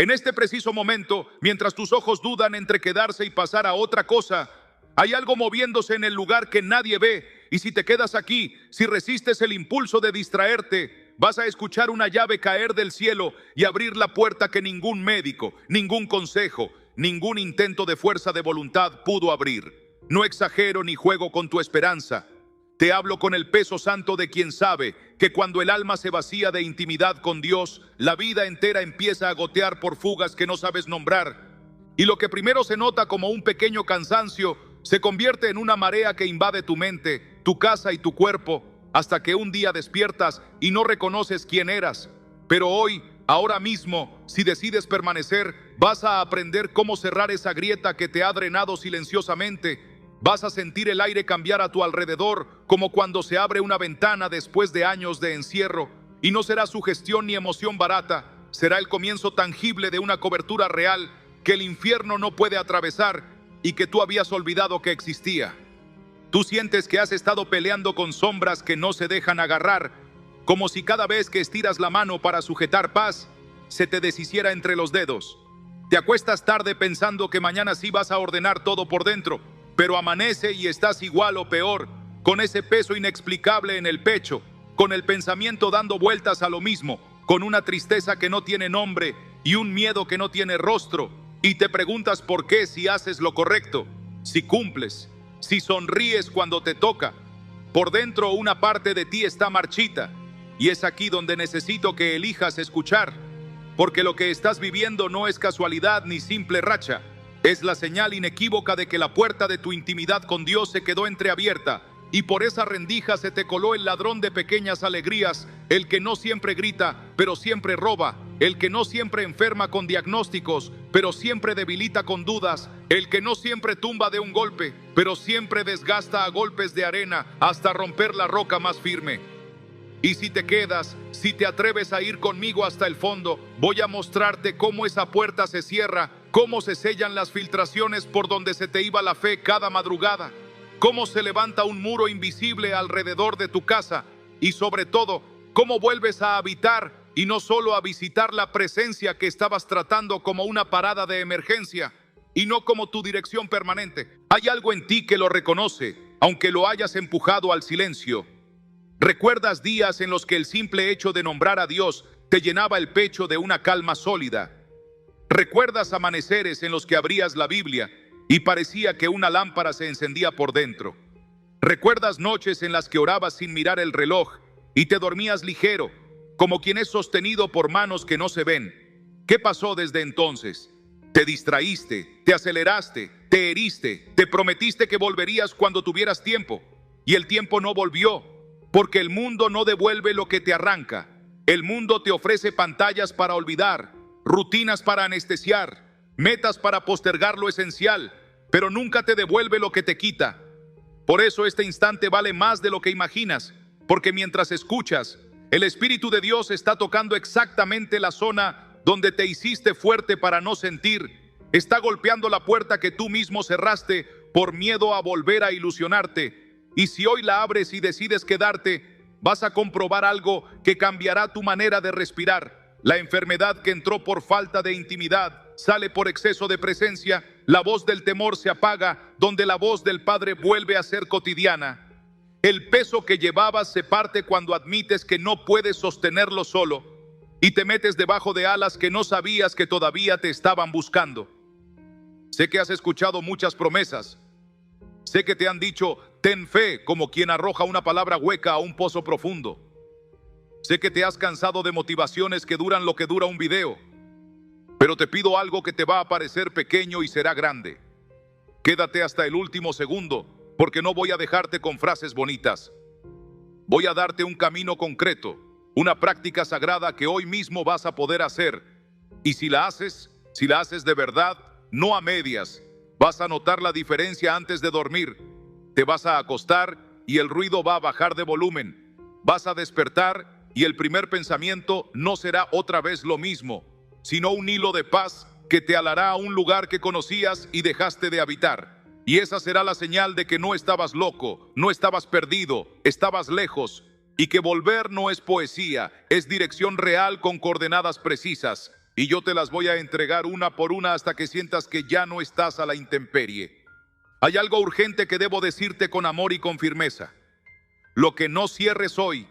En este preciso momento, mientras tus ojos dudan entre quedarse y pasar a otra cosa, hay algo moviéndose en el lugar que nadie ve, y si te quedas aquí, si resistes el impulso de distraerte, vas a escuchar una llave caer del cielo y abrir la puerta que ningún médico, ningún consejo, ningún intento de fuerza de voluntad pudo abrir. No exagero ni juego con tu esperanza. Te hablo con el peso santo de quien sabe que cuando el alma se vacía de intimidad con Dios, la vida entera empieza a gotear por fugas que no sabes nombrar. Y lo que primero se nota como un pequeño cansancio, se convierte en una marea que invade tu mente, tu casa y tu cuerpo, hasta que un día despiertas y no reconoces quién eras. Pero hoy, ahora mismo, si decides permanecer, vas a aprender cómo cerrar esa grieta que te ha drenado silenciosamente. Vas a sentir el aire cambiar a tu alrededor, como cuando se abre una ventana después de años de encierro. Y no será sugestión ni emoción barata, será el comienzo tangible de una cobertura real que el infierno no puede atravesar y que tú habías olvidado que existía. Tú sientes que has estado peleando con sombras que no se dejan agarrar, como si cada vez que estiras la mano para sujetar paz, se te deshiciera entre los dedos. Te acuestas tarde pensando que mañana sí vas a ordenar todo por dentro, pero amanece y estás igual o peor, con ese peso inexplicable en el pecho, con el pensamiento dando vueltas a lo mismo, con una tristeza que no tiene nombre y un miedo que no tiene rostro, y te preguntas por qué si haces lo correcto, si cumples, si sonríes cuando te toca. Por dentro una parte de ti está marchita, y es aquí donde necesito que elijas escuchar, porque lo que estás viviendo no es casualidad ni simple racha. Es la señal inequívoca de que la puerta de tu intimidad con Dios se quedó entreabierta, y por esa rendija se te coló el ladrón de pequeñas alegrías, el que no siempre grita, pero siempre roba, el que no siempre enferma con diagnósticos, pero siempre debilita con dudas, el que no siempre tumba de un golpe, pero siempre desgasta a golpes de arena hasta romper la roca más firme. Y si te quedas, si te atreves a ir conmigo hasta el fondo, voy a mostrarte cómo esa puerta se cierra, cómo se sellan las filtraciones por donde se te iba la fe cada madrugada, cómo se levanta un muro invisible alrededor de tu casa y sobre todo, cómo vuelves a habitar y no solo a visitar la presencia que estabas tratando como una parada de emergencia y no como tu dirección permanente. Hay algo en ti que lo reconoce, aunque lo hayas empujado al silencio. ¿Recuerdas días en los que el simple hecho de nombrar a Dios te llenaba el pecho de una calma sólida? ¿Recuerdas amaneceres en los que abrías la Biblia y parecía que una lámpara se encendía por dentro? ¿Recuerdas noches en las que orabas sin mirar el reloj y te dormías ligero, como quien es sostenido por manos que no se ven? ¿Qué pasó desde entonces? Te distraíste, te aceleraste, te heriste, te prometiste que volverías cuando tuvieras tiempo, y el tiempo no volvió. Porque el mundo no devuelve lo que te arranca. El mundo te ofrece pantallas para olvidar, rutinas para anestesiar, metas para postergar lo esencial, pero nunca te devuelve lo que te quita. Por eso este instante vale más de lo que imaginas, porque mientras escuchas, el Espíritu de Dios está tocando exactamente la zona donde te hiciste fuerte para no sentir. Está golpeando la puerta que tú mismo cerraste por miedo a volver a ilusionarte. Y si hoy la abres y decides quedarte, vas a comprobar algo que cambiará tu manera de respirar. La enfermedad que entró por falta de intimidad sale por exceso de presencia. La voz del temor se apaga, donde la voz del Padre vuelve a ser cotidiana. El peso que llevabas se parte cuando admites que no puedes sostenerlo solo y te metes debajo de alas que no sabías que todavía te estaban buscando. Sé que has escuchado muchas promesas. Sé que te han dicho, ten fe, como quien arroja una palabra hueca a un pozo profundo. Sé que te has cansado de motivaciones que duran lo que dura un video. Pero te pido algo que te va a parecer pequeño y será grande. Quédate hasta el último segundo, porque no voy a dejarte con frases bonitas. Voy a darte un camino concreto, una práctica sagrada que hoy mismo vas a poder hacer. Y si la haces de verdad, no a medias, vas a notar la diferencia antes de dormir. Te vas a acostar y el ruido va a bajar de volumen. Vas a despertar y el primer pensamiento no será otra vez lo mismo, sino un hilo de paz que te alará a un lugar que conocías y dejaste de habitar. Y esa será la señal de que no estabas loco, no estabas perdido, estabas lejos, y que volver no es poesía, es dirección real con coordenadas precisas. y yo te las voy a entregar una por una hasta que sientas que ya no estás a la intemperie. Hay algo urgente que debo decirte con amor y con firmeza. Lo que no cierres hoy,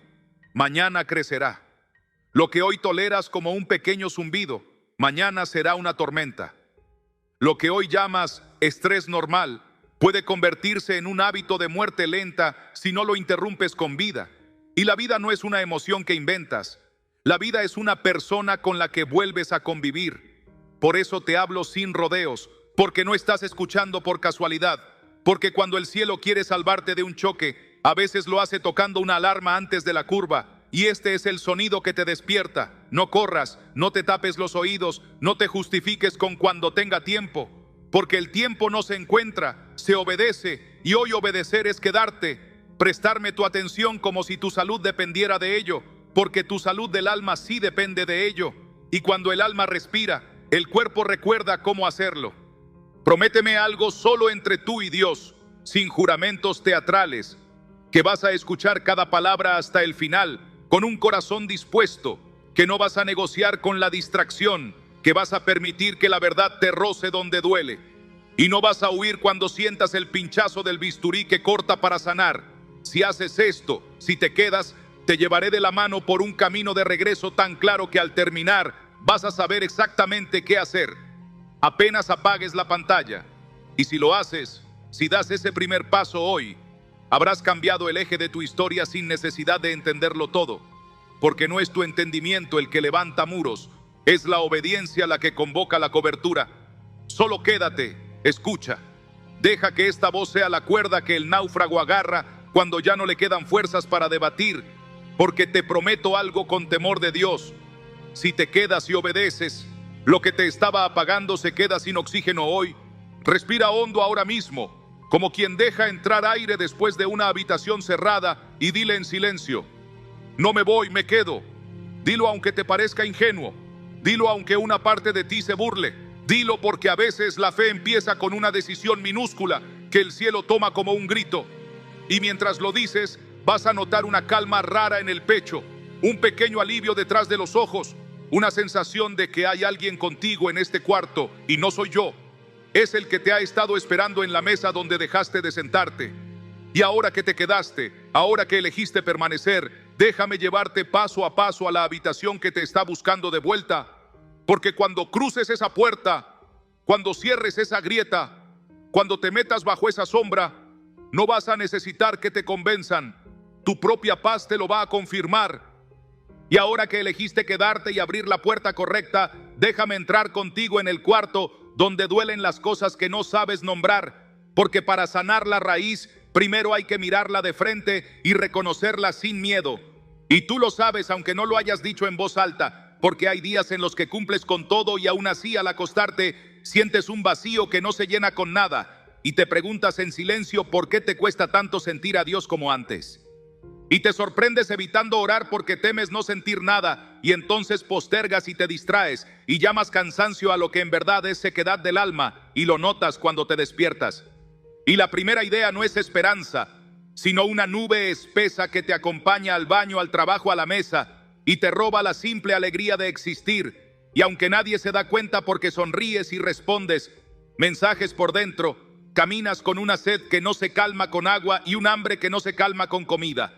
mañana crecerá. Lo que hoy toleras como un pequeño zumbido, mañana será una tormenta. Lo que hoy llamas estrés normal puede convertirse en un hábito de muerte lenta si no lo interrumpes con vida. Y la vida no es una emoción que inventas. La vida es una persona con la que vuelves a convivir. Por eso te hablo sin rodeos, porque no estás escuchando por casualidad, porque cuando el cielo quiere salvarte de un choque, a veces lo hace tocando una alarma antes de la curva, y este es el sonido que te despierta. No corras, no te tapes los oídos, no te justifiques con cuando tenga tiempo, porque el tiempo no se encuentra, se obedece, y hoy obedecer es quedarte, prestarme tu atención como si tu salud dependiera de ello, porque tu salud del alma sí depende de ello, y cuando el alma respira, el cuerpo recuerda cómo hacerlo. Prométeme algo solo entre tú y Dios, sin juramentos teatrales, que vas a escuchar cada palabra hasta el final, con un corazón dispuesto, que no vas a negociar con la distracción, que vas a permitir que la verdad te roce donde duele, y no vas a huir cuando sientas el pinchazo del bisturí que corta para sanar. Si haces esto, si te quedas, te llevaré de la mano por un camino de regreso tan claro que al terminar vas a saber exactamente qué hacer. Apenas apagues la pantalla. Y si lo haces, si das ese primer paso hoy, habrás cambiado el eje de tu historia sin necesidad de entenderlo todo. Porque no es tu entendimiento el que levanta muros, es la obediencia la que convoca la cobertura. Solo quédate, escucha. Deja que esta voz sea la cuerda que el náufrago agarra cuando ya no le quedan fuerzas para debatir, porque te prometo algo con temor de Dios. Si te quedas y obedeces, lo que te estaba apagando se queda sin oxígeno hoy. Respira hondo ahora mismo, como quien deja entrar aire después de una habitación cerrada, y dile en silencio: no me voy, me quedo. Dilo aunque te parezca ingenuo. Dilo aunque una parte de ti se burle. Dilo porque a veces la fe empieza con una decisión minúscula que el cielo toma como un grito. Y mientras lo dices, vas a notar una calma rara en el pecho, un pequeño alivio detrás de los ojos, una sensación de que hay alguien contigo en este cuarto y no soy yo. Es el que te ha estado esperando en la mesa donde dejaste de sentarte. Y ahora que te quedaste, ahora que elegiste permanecer, déjame llevarte paso a paso a la habitación que te está buscando de vuelta, porque cuando cruces esa puerta, cuando cierres esa grieta, cuando te metas bajo esa sombra, no vas a necesitar que te convenzan. Tu propia paz te lo va a confirmar. Y ahora que elegiste quedarte y abrir la puerta correcta, déjame entrar contigo en el cuarto donde duelen las cosas que no sabes nombrar, porque para sanar la raíz, primero hay que mirarla de frente y reconocerla sin miedo. Y tú lo sabes, aunque no lo hayas dicho en voz alta, porque hay días en los que cumples con todo y aún así al acostarte sientes un vacío que no se llena con nada, y te preguntas en silencio por qué te cuesta tanto sentir a Dios como antes. Y te sorprendes evitando orar porque temes no sentir nada, y entonces postergas y te distraes y llamas cansancio a lo que en verdad es sequedad del alma, y lo notas cuando te despiertas. Y la primera idea no es esperanza, sino una nube espesa que te acompaña al baño, al trabajo, a la mesa, y te roba la simple alegría de existir. Y aunque nadie se da cuenta porque sonríes y respondes mensajes por dentro, caminas con una sed que no se calma con agua y un hambre que no se calma con comida.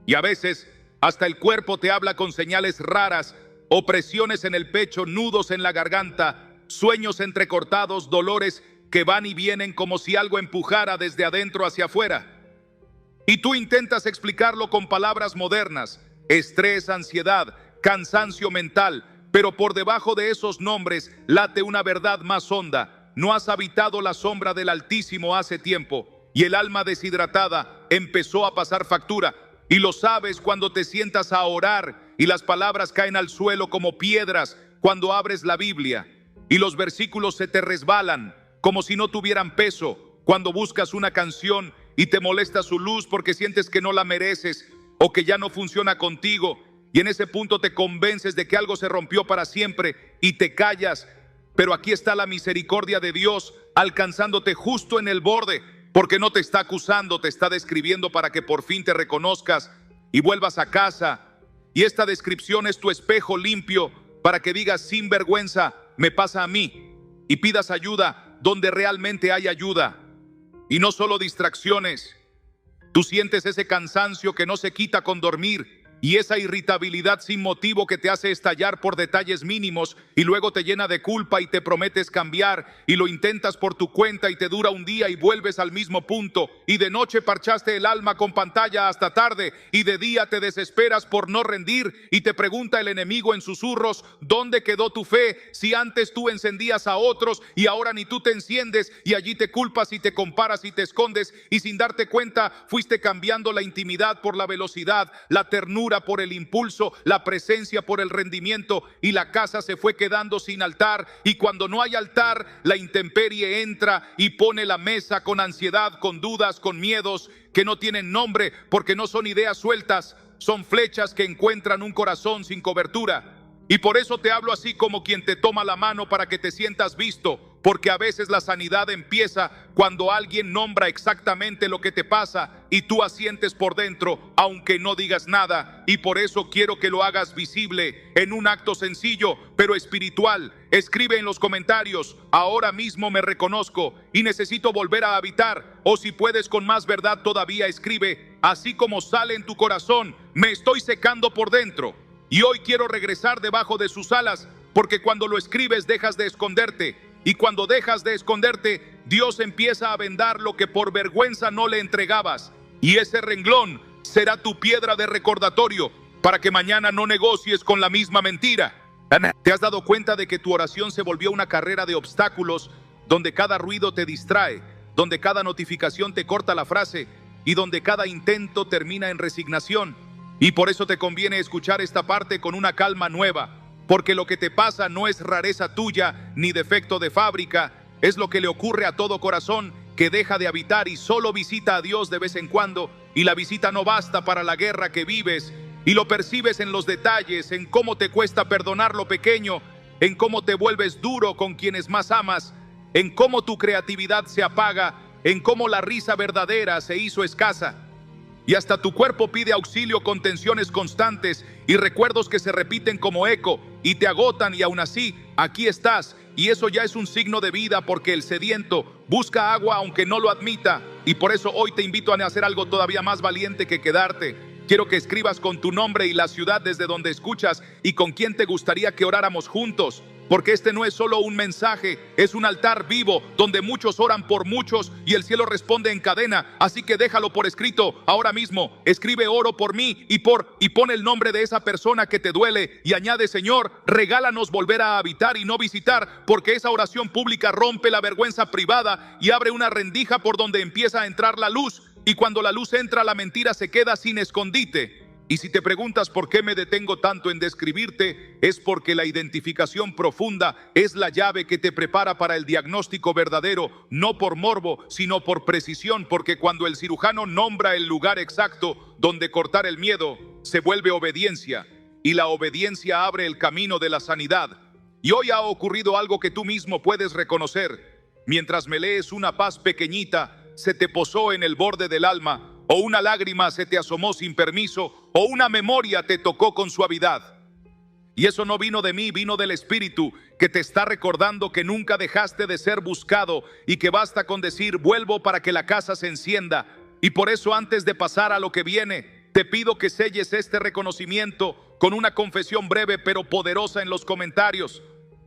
Y a veces hasta el cuerpo te habla con señales raras, opresiones en el pecho, nudos en la garganta, sueños entrecortados, dolores que van y vienen como si algo empujara desde adentro hacia afuera. Y tú intentas explicarlo con palabras modernas: estrés, ansiedad, cansancio mental, pero por debajo de esos nombres late una verdad más honda. No has habitado la sombra del Altísimo hace tiempo, y el alma deshidratada empezó a pasar factura. Y lo sabes cuando te sientas a orar y las palabras caen al suelo como piedras cuando abres la Biblia, y los versículos se te resbalan como si no tuvieran peso cuando buscas una canción y te molesta su luz porque sientes que no la mereces o que ya no funciona contigo, y en ese punto te convences de que algo se rompió para siempre y te callas. Pero aquí está la misericordia de Dios alcanzándote justo en el borde, porque no te está acusando, te está describiendo para que por fin te reconozcas y vuelvas a casa. Y esta descripción es tu espejo limpio para que digas sin vergüenza, me pasa a mí, y pidas ayuda donde realmente hay ayuda, y no solo distracciones. Tú sientes ese cansancio que no se quita con dormir y esa irritabilidad sin motivo que te hace estallar por detalles mínimos y luego te llena de culpa y te prometes cambiar y lo intentas por tu cuenta y te dura un día y vuelves al mismo punto, y de noche parchaste el alma con pantalla hasta tarde y de día te desesperas por no rendir y te pregunta el enemigo en susurros, ¿dónde quedó tu fe si antes tú encendías a otros y ahora ni tú te enciendes? Y allí te culpas y te comparas y te escondes y sin darte cuenta fuiste cambiando la intimidad por la velocidad, la ternura por el impulso, la presencia por el rendimiento, y la casa se fue quedando sin altar, y cuando no hay altar, la intemperie entra y pone la mesa con ansiedad, con dudas, con miedos que no tienen nombre porque no son ideas sueltas, son flechas que encuentran un corazón sin cobertura. Y por eso te hablo así como quien te toma la mano para que te sientas visto, porque a veces la sanidad empieza cuando alguien nombra exactamente lo que te pasa y tú asientes por dentro, aunque no digas nada. Y por eso quiero que lo hagas visible en un acto sencillo, pero espiritual. Escribe en los comentarios, ahora mismo me reconozco y necesito volver a habitar. O si puedes con más verdad todavía, escribe, así como sale en tu corazón, me estoy secando por dentro y hoy quiero regresar debajo de sus alas, porque cuando lo escribes dejas de esconderte, y cuando dejas de esconderte, Dios empieza a vendar lo que por vergüenza no le entregabas, y ese renglón será tu piedra de recordatorio para que mañana no negocies con la misma mentira. ¿Te has dado cuenta de que tu oración se volvió una carrera de obstáculos, donde cada ruido te distrae, donde cada notificación te corta la frase y donde cada intento termina en resignación? Y por eso te conviene escuchar esta parte con una calma nueva, porque lo que te pasa no es rareza tuya ni defecto de fábrica, es lo que le ocurre a todo corazón que deja de habitar y solo visita a Dios de vez en cuando, y la visita no basta para la guerra que vives, y lo percibes en los detalles, en cómo te cuesta perdonar lo pequeño, en cómo te vuelves duro con quienes más amas, en cómo tu creatividad se apaga, en cómo la risa verdadera se hizo escasa. Y hasta tu cuerpo pide auxilio con tensiones constantes y recuerdos que se repiten como eco y te agotan, y aún así aquí estás, y eso ya es un signo de vida, porque el sediento busca agua aunque no lo admita. Y por eso hoy te invito a hacer algo todavía más valiente que quedarte. Quiero que escribas con tu nombre y la ciudad desde donde escuchas y con quién te gustaría que oráramos juntos. Porque este no es solo un mensaje, es un altar vivo donde muchos oran por muchos y el cielo responde en cadena. Así que déjalo por escrito ahora mismo. Escribe oro por mí y pon el nombre de esa persona que te duele y añade, Señor, regálanos volver a habitar y no visitar, porque esa oración pública rompe la vergüenza privada y abre una rendija por donde empieza a entrar la luz. Y cuando la luz entra, la mentira se queda sin escondite. Y si te preguntas por qué me detengo tanto en describirte, es porque la identificación profunda es la llave que te prepara para el diagnóstico verdadero, no por morbo, sino por precisión, porque cuando el cirujano nombra el lugar exacto donde cortar el miedo, se vuelve obediencia, y la obediencia abre el camino de la sanidad. Y hoy ha ocurrido algo que tú mismo puedes reconocer. Mientras me lees, una paz pequeñita se te posó en el borde del alma, o una lágrima se te asomó sin permiso, o una memoria te tocó con suavidad. Y eso no vino de mí, vino del Espíritu, que te está recordando que nunca dejaste de ser buscado y que basta con decir vuelvo para que la casa se encienda. Y por eso, antes de pasar a lo que viene, te pido que selles este reconocimiento con una confesión breve pero poderosa en los comentarios.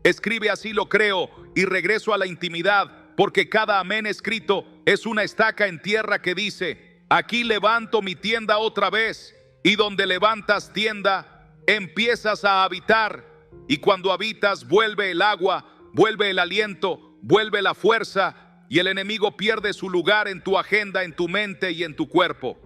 Escribe así lo creo y regreso a la intimidad, porque cada amén escrito es una estaca en tierra que dice: aquí levanto mi tienda otra vez. Y donde levantas tienda, empiezas a habitar. Y cuando habitas, vuelve el agua, vuelve el aliento, vuelve la fuerza, y el enemigo pierde su lugar en tu agenda, en tu mente y en tu cuerpo.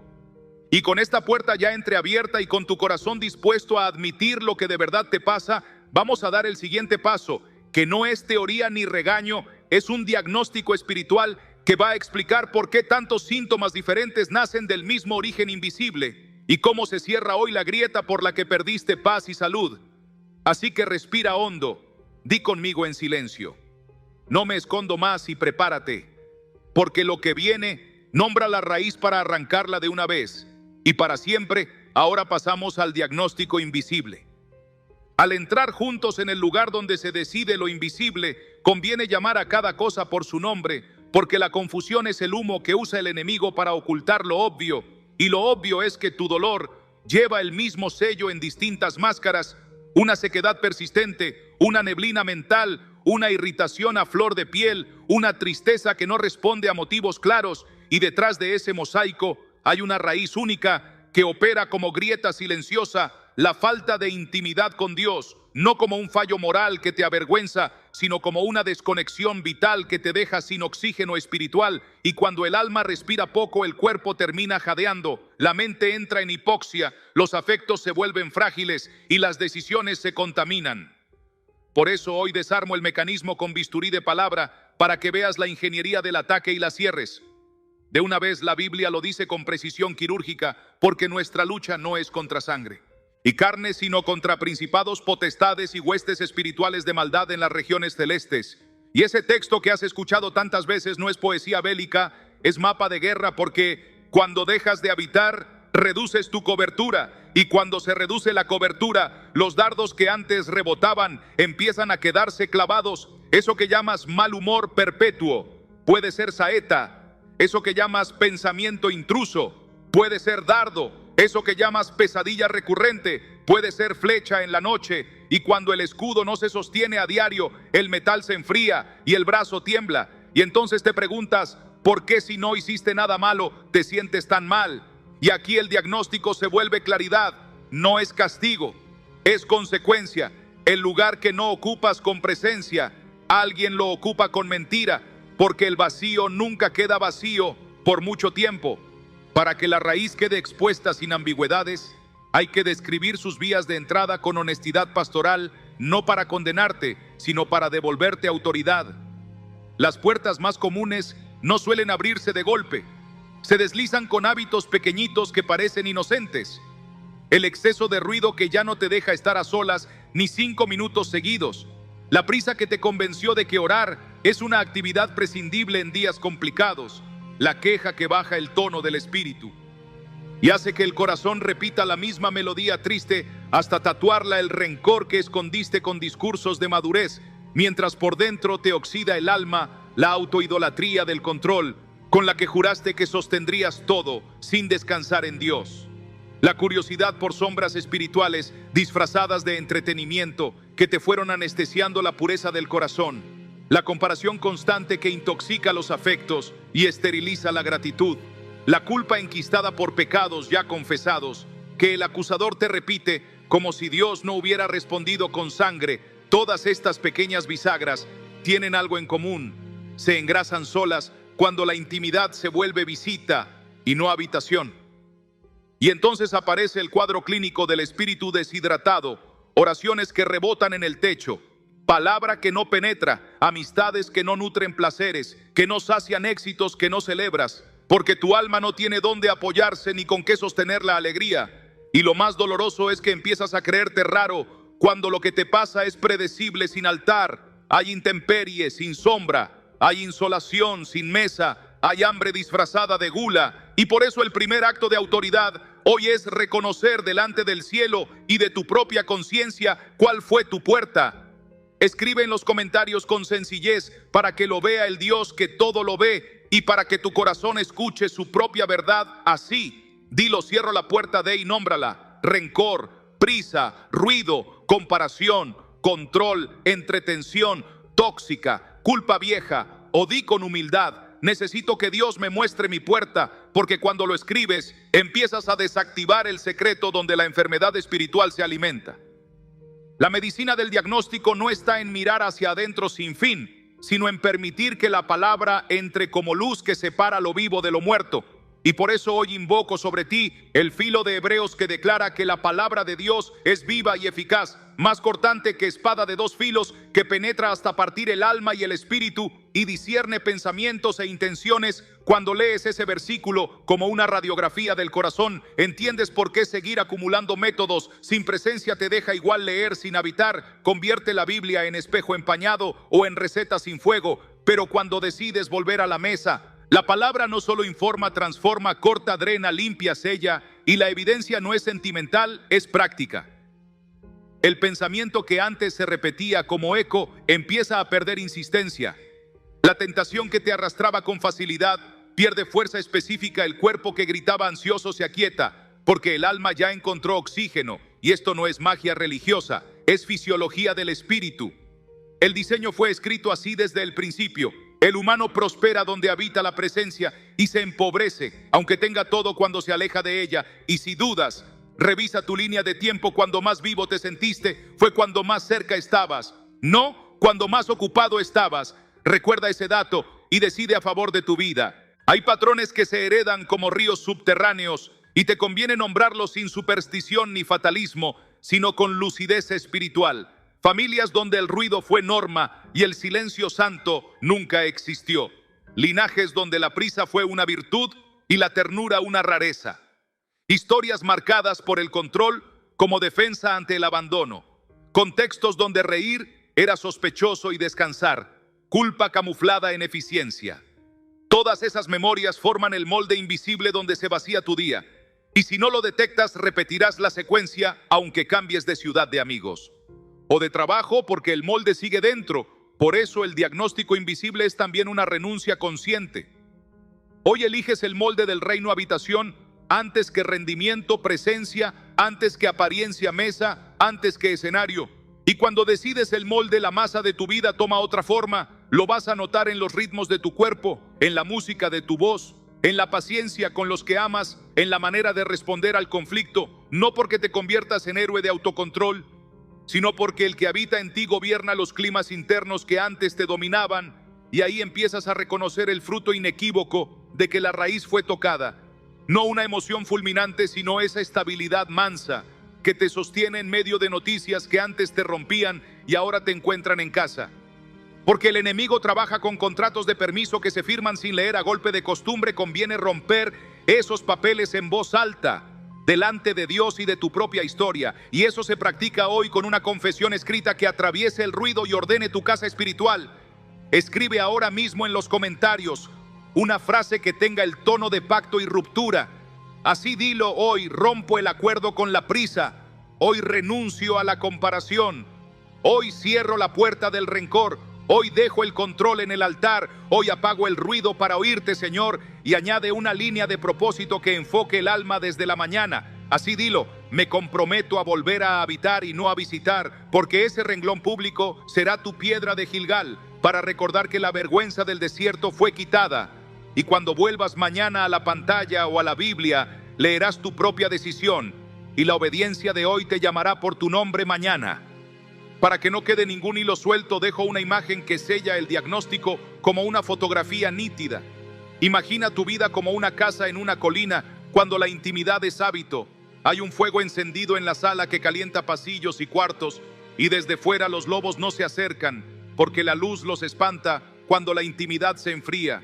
Y con esta puerta ya entreabierta y con tu corazón dispuesto a admitir lo que de verdad te pasa, vamos a dar el siguiente paso, que no es teoría ni regaño, es un diagnóstico espiritual que va a explicar por qué tantos síntomas diferentes nacen del mismo origen invisible y cómo se cierra hoy la grieta por la que perdiste paz y salud. Así que respira hondo, di conmigo en silencio: no me escondo más y prepárate, porque lo que viene nombra la raíz para arrancarla de una vez y para siempre. Ahora pasamos al diagnóstico invisible. Al entrar juntos en el lugar donde se decide lo invisible, conviene llamar a cada cosa por su nombre, porque la confusión es el humo que usa el enemigo para ocultar lo obvio, y lo obvio es que tu dolor lleva el mismo sello en distintas máscaras: una sequedad persistente, una neblina mental, una irritación a flor de piel, una tristeza que no responde a motivos claros, y detrás de ese mosaico hay una raíz única que opera como grieta silenciosa: la falta de intimidad con Dios, no como un fallo moral que te avergüenza, sino como una desconexión vital que te deja sin oxígeno espiritual, y cuando el alma respira poco, el cuerpo termina jadeando, la mente entra en hipoxia, los afectos se vuelven frágiles y las decisiones se contaminan. Por eso hoy desarmo el mecanismo con bisturí de palabra para que veas la ingeniería del ataque y la cierres. De una vez la Biblia lo dice con precisión quirúrgica, porque nuestra lucha no es contra sangre y carne, sino contra principados, potestades y huestes espirituales de maldad en las regiones celestes. Y ese texto que has escuchado tantas veces no es poesía bélica, es mapa de guerra, porque cuando dejas de habitar, reduces tu cobertura, y cuando se reduce la cobertura, los dardos que antes rebotaban empiezan a quedarse clavados. Eso que llamas mal humor perpetuo puede ser saeta, eso que llamas pensamiento intruso puede ser dardo, eso que llamas pesadilla recurrente puede ser flecha en la noche, y cuando el escudo no se sostiene a diario, el metal se enfría y el brazo tiembla. Y entonces te preguntas, ¿por qué si no hiciste nada malo te sientes tan mal? Y aquí el diagnóstico se vuelve claridad: no es castigo, es consecuencia. El lugar que no ocupas con presencia, alguien lo ocupa con mentira, porque el vacío nunca queda vacío por mucho tiempo. Para que la raíz quede expuesta sin ambigüedades, hay que describir sus vías de entrada con honestidad pastoral, no para condenarte, sino para devolverte autoridad. Las puertas más comunes no suelen abrirse de golpe, se deslizan con hábitos pequeñitos que parecen inocentes. El exceso de ruido que ya no te deja estar a solas ni 5 minutos seguidos. La prisa que te convenció de que orar es una actividad prescindible en días complicados. La queja que baja el tono del espíritu y hace que el corazón repita la misma melodía triste hasta tatuarla el rencor que escondiste con discursos de madurez, mientras por dentro te oxida el alma la autoidolatría del control con la que juraste que sostendrías todo sin descansar en Dios. La curiosidad por sombras espirituales disfrazadas de entretenimiento que te fueron anestesiando la pureza del corazón. La comparación constante que intoxica los afectos y esteriliza la gratitud. La culpa enquistada por pecados ya confesados, que el acusador te repite como si Dios no hubiera respondido con sangre. Todas estas pequeñas bisagras tienen algo en común: se engrasan solas cuando la intimidad se vuelve visita y no habitación. Y entonces aparece el cuadro clínico del espíritu deshidratado: oraciones que rebotan en el techo, palabra que no penetra, amistades que no nutren placeres, que no sacian éxitos que no celebras, porque tu alma no tiene dónde apoyarse ni con qué sostener la alegría. Y lo más doloroso es que empiezas a creerte raro cuando lo que te pasa es predecible sin altar. Hay intemperie sin sombra, hay insolación sin mesa, hay hambre disfrazada de gula. Y por eso el primer acto de autoridad hoy es reconocer delante del cielo y de tu propia conciencia cuál fue tu puerta. Escribe en los comentarios con sencillez para que lo vea el Dios que todo lo ve y para que tu corazón escuche su propia verdad así. Dilo: cierro la puerta de, y nómbrala: rencor, prisa, ruido, comparación, control, entretención, tóxica, culpa vieja. O di con humildad: necesito que Dios me muestre mi puerta, porque cuando lo escribes empiezas a desactivar el secreto donde la enfermedad espiritual se alimenta. La medicina del diagnóstico no está en mirar hacia adentro sin fin, sino en permitir que la palabra entre como luz que separa lo vivo de lo muerto. Y por eso hoy invoco sobre ti el filo de Hebreos que declara que la palabra de Dios es viva y eficaz, más cortante que espada de 2 filos, que penetra hasta partir el alma y el espíritu y discierne pensamientos e intenciones. Cuando lees ese versículo como una radiografía del corazón, entiendes por qué seguir acumulando métodos sin presencia te deja igual leer sin habitar. Convierte la Biblia en espejo empañado o en receta sin fuego. Pero cuando decides volver a la mesa, la palabra no solo informa, transforma, corta, drena, limpia, sella, y la evidencia no es sentimental, es práctica. El pensamiento que antes se repetía como eco empieza a perder insistencia. La tentación que te arrastraba con facilidad pierde fuerza específica. El cuerpo que gritaba ansioso se aquieta, porque el alma ya encontró oxígeno. Y esto no es magia religiosa, es fisiología del espíritu. El diseño fue escrito así desde el principio. El humano prospera donde habita la presencia y se empobrece, aunque tenga todo, cuando se aleja de ella. Y si dudas, revisa tu línea de tiempo. Cuando más vivo te sentiste fue cuando más cerca estabas, no cuando más ocupado estabas. Recuerda ese dato y decide a favor de tu vida. Hay patrones que se heredan como ríos subterráneos y te conviene nombrarlos sin superstición ni fatalismo, sino con lucidez espiritual. Familias donde el ruido fue norma y el silencio santo nunca existió. Linajes donde la prisa fue una virtud y la ternura una rareza. Historias marcadas por el control como defensa ante el abandono. Contextos donde reír era sospechoso y descansar, culpa camuflada en eficiencia. Todas esas memorias forman el molde invisible donde se vacía tu día. Y si no lo detectas, repetirás la secuencia aunque cambies de ciudad, de amigos o de trabajo, porque el molde sigue dentro. Por eso el diagnóstico invisible es también una renuncia consciente. Hoy eliges el molde del reino habitación antes que rendimiento, presencia, antes que apariencia, mesa, antes que escenario. Y cuando decides el molde, la masa de tu vida toma otra forma. Lo vas a notar en los ritmos de tu cuerpo, en la música de tu voz, en la paciencia con los que amas, en la manera de responder al conflicto. No porque te conviertas en héroe de autocontrol, sino porque el que habita en ti gobierna los climas internos que antes te dominaban. Y ahí empiezas a reconocer el fruto inequívoco de que la raíz fue tocada. No una emoción fulminante, sino esa estabilidad mansa que te sostiene en medio de noticias que antes te rompían y ahora te encuentran en casa. Porque el enemigo trabaja con contratos de permiso que se firman sin leer a golpe de costumbre. Conviene romper esos papeles en voz alta, delante de Dios y de tu propia historia. Y eso se practica hoy con una confesión escrita que atraviese el ruido y ordene tu casa espiritual. Escribe ahora mismo en los comentarios una frase que tenga el tono de pacto y ruptura. Así dilo hoy: rompo el acuerdo con la prisa. Hoy renuncio a la comparación. Hoy cierro la puerta del rencor. Hoy dejo el control en el altar. Hoy apago el ruido para oírte, Señor. Y añade una línea de propósito que enfoque el alma desde la mañana. Así dilo: me comprometo a volver a habitar y no a visitar, porque ese renglón público será tu piedra de Gilgal, para recordar que la vergüenza del desierto fue quitada. Y cuando vuelvas mañana a la pantalla o a la Biblia, leerás tu propia decisión, y la obediencia de hoy te llamará por tu nombre mañana. Para que no quede ningún hilo suelto, dejo una imagen que sella el diagnóstico como una fotografía nítida. Imagina tu vida como una casa en una colina, cuando la intimidad es hábito. Hay un fuego encendido en la sala que calienta pasillos y cuartos, y desde fuera los lobos no se acercan, porque la luz los espanta cuando la intimidad se enfría.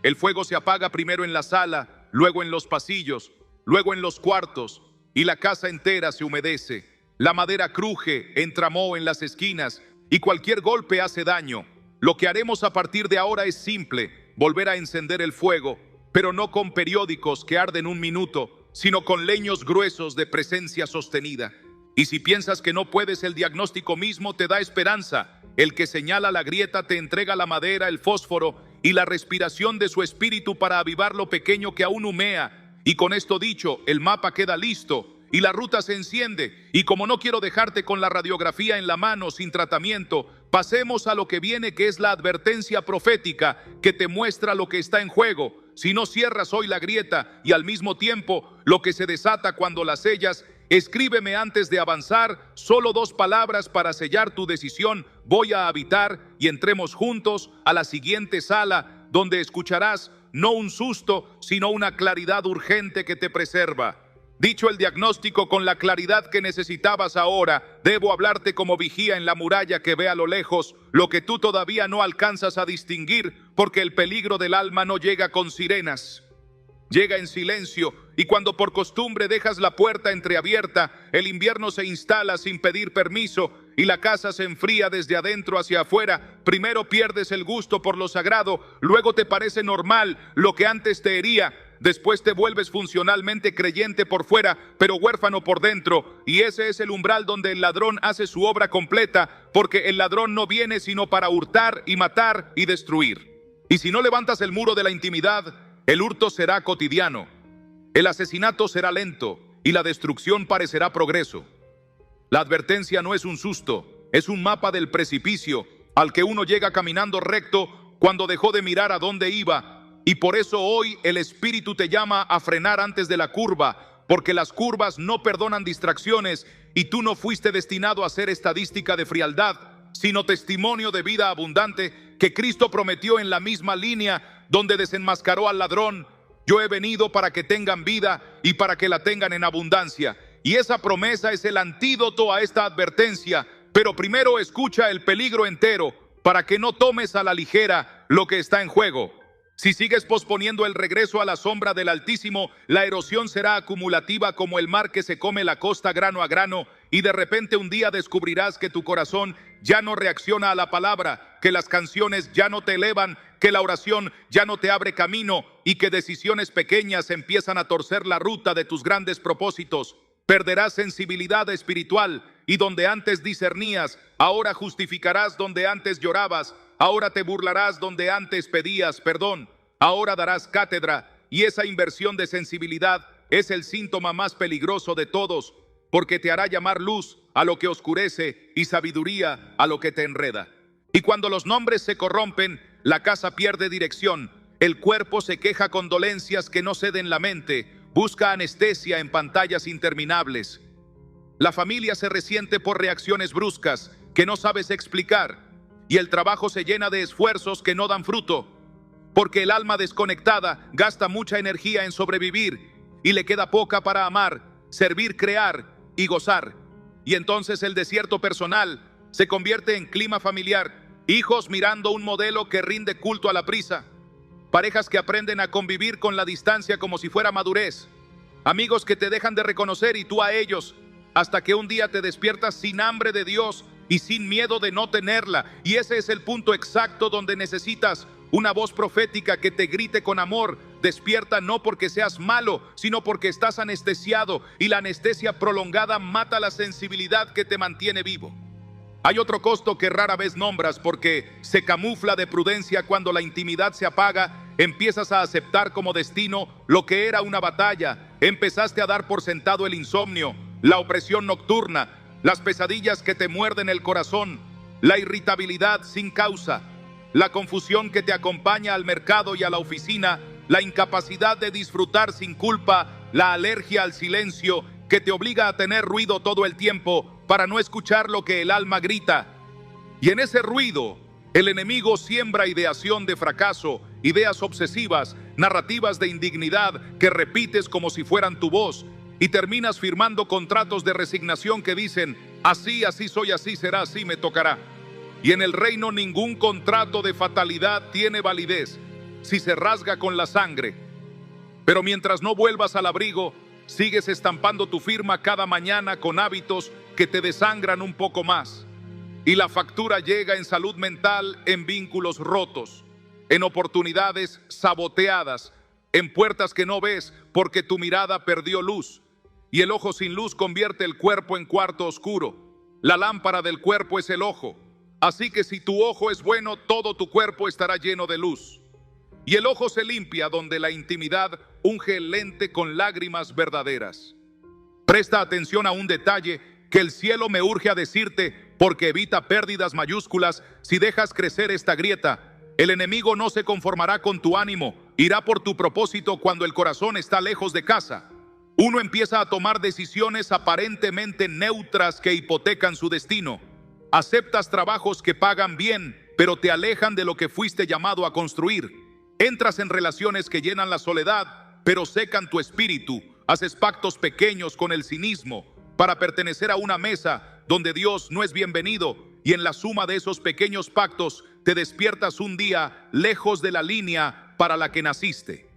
El fuego se apaga primero en la sala, luego en los pasillos, luego en los cuartos, y la casa entera se humedece. La madera cruje, entramó en las esquinas, y cualquier golpe hace daño. Lo que haremos a partir de ahora es simple: volver a encender el fuego, pero no con periódicos que arden un minuto, sino con leños gruesos de presencia sostenida. Y si piensas que no puedes, el diagnóstico mismo te da esperanza. El que señala la grieta te entrega la madera, el fósforo y la respiración de su espíritu para avivar lo pequeño que aún humea. Y con esto dicho, el mapa queda listo y la ruta se enciende. Y como no quiero dejarte con la radiografía en la mano sin tratamiento, pasemos a lo que viene, que es la advertencia profética que te muestra lo que está en juego. Si no cierras hoy la grieta y al mismo tiempo lo que se desata cuando la sellas, escríbeme antes de avanzar solo 2 palabras para sellar tu decisión: voy a habitar, y entremos juntos a la siguiente sala, donde escucharás no un susto, sino una claridad urgente que te preserva. Dicho el diagnóstico con la claridad que necesitabas ahora, debo hablarte como vigía en la muralla que ve a lo lejos lo que tú todavía no alcanzas a distinguir, porque el peligro del alma no llega con sirenas. Llega en silencio, y cuando por costumbre dejas la puerta entreabierta, el invierno se instala sin pedir permiso y la casa se enfría desde adentro hacia afuera. Primero pierdes el gusto por lo sagrado, luego te parece normal lo que antes te hería. Después te vuelves funcionalmente creyente por fuera, pero huérfano por dentro. Y ese es el umbral donde el ladrón hace su obra completa, porque el ladrón no viene sino para hurtar y matar y destruir. Y si no levantas el muro de la intimidad, el hurto será cotidiano, el asesinato será lento y la destrucción parecerá progreso. La advertencia no es un susto, es un mapa del precipicio al que uno llega caminando recto cuando dejó de mirar a dónde iba. Y por eso hoy el Espíritu te llama a frenar antes de la curva, porque las curvas no perdonan distracciones y tú no fuiste destinado a ser estadística de frialdad, sino testimonio de vida abundante que Cristo prometió en la misma línea donde desenmascaró al ladrón. Yo he venido para que tengan vida y para que la tengan en abundancia. Y esa promesa es el antídoto a esta advertencia. Pero primero escucha el peligro entero para que no tomes a la ligera lo que está en juego. Si sigues posponiendo el regreso a la sombra del Altísimo, la erosión será acumulativa como el mar que se come la costa grano a grano, y de repente un día descubrirás que tu corazón ya no reacciona a la palabra, que las canciones ya no te elevan, que la oración ya no te abre camino y que decisiones pequeñas empiezan a torcer la ruta de tus grandes propósitos. Perderás sensibilidad espiritual y donde antes discernías, ahora justificarás donde antes llorabas. Ahora te burlarás donde antes pedías perdón. Ahora darás cátedra, y esa inversión de sensibilidad es el síntoma más peligroso de todos, porque te hará llamar luz a lo que oscurece y sabiduría a lo que te enreda. Y cuando los nombres se corrompen, la casa pierde dirección, el cuerpo se queja con dolencias que no ceden la mente, busca anestesia en pantallas interminables. La familia se resiente por reacciones bruscas que no sabes explicar, y el trabajo se llena de esfuerzos que no dan fruto, porque el alma desconectada gasta mucha energía en sobrevivir y le queda poca para amar, servir, crear y gozar. Y entonces el desierto personal se convierte en clima familiar, hijos mirando un modelo que rinde culto a la prisa, parejas que aprenden a convivir con la distancia como si fuera madurez, amigos que te dejan de reconocer y tú a ellos, hasta que un día te despiertas sin hambre de Dios y sin miedo de no tenerla. Y ese es el punto exacto donde necesitas una voz profética que te grite con amor. Despierta no porque seas malo, sino porque estás anestesiado, y la anestesia prolongada mata la sensibilidad que te mantiene vivo. Hay otro costo que rara vez nombras porque se camufla de prudencia. Cuando la intimidad se apaga, empiezas a aceptar como destino lo que era una batalla. Empezaste a dar por sentado el insomnio, la opresión nocturna, las pesadillas que te muerden el corazón, la irritabilidad sin causa, la confusión que te acompaña al mercado y a la oficina, la incapacidad de disfrutar sin culpa, la alergia al silencio que te obliga a tener ruido todo el tiempo para no escuchar lo que el alma grita. Y en ese ruido, el enemigo siembra ideación de fracaso, ideas obsesivas, narrativas de indignidad que repites como si fueran tu voz, y terminas firmando contratos de resignación que dicen: así soy, así será, así me tocará. Y en el reino ningún contrato de fatalidad tiene validez si se rasga con la sangre. Pero mientras no vuelvas al abrigo, sigues estampando tu firma cada mañana con hábitos que te desangran un poco más. Y la factura llega en salud mental, en vínculos rotos, en oportunidades saboteadas, en puertas que no ves porque tu mirada perdió luz. Y el ojo sin luz convierte el cuerpo en cuarto oscuro. La lámpara del cuerpo es el ojo. Así que si tu ojo es bueno, todo tu cuerpo estará lleno de luz. Y el ojo se limpia donde la intimidad unge el lente con lágrimas verdaderas. Presta atención a un detalle que el cielo me urge a decirte, porque evita pérdidas mayúsculas si dejas crecer esta grieta. El enemigo no se conformará con tu ánimo, irá por tu propósito cuando el corazón está lejos de casa. Uno empieza a tomar decisiones aparentemente neutras que hipotecan su destino. Aceptas trabajos que pagan bien, pero te alejan de lo que fuiste llamado a construir. Entras en relaciones que llenan la soledad, pero secan tu espíritu. Haces pactos pequeños con el cinismo para pertenecer a una mesa donde Dios no es bienvenido. Y en la suma de esos pequeños pactos, te despiertas un día lejos de la línea para la que naciste.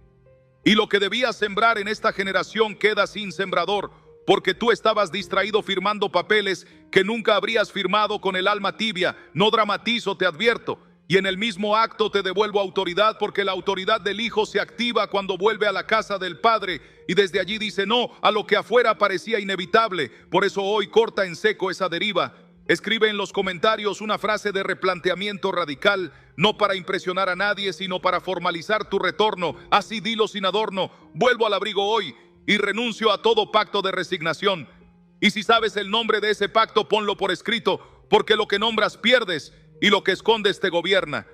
Y lo que debías sembrar en esta generación queda sin sembrador, porque tú estabas distraído firmando papeles que nunca habrías firmado con el alma tibia. No dramatizo, te advierto. y en el mismo acto te devuelvo autoridad, porque la autoridad del Hijo se activa cuando vuelve a la casa del Padre y desde allí dice no a lo que afuera parecía inevitable. Por eso hoy corta en seco esa deriva. Escribe en los comentarios una frase de replanteamiento radical, no para impresionar a nadie, sino para formalizar tu retorno. Así dilo sin adorno: vuelvo al abrigo hoy y renuncio a todo pacto de resignación. Y si sabes el nombre de ese pacto, ponlo por escrito, porque lo que nombras pierdes y lo que escondes te gobierna.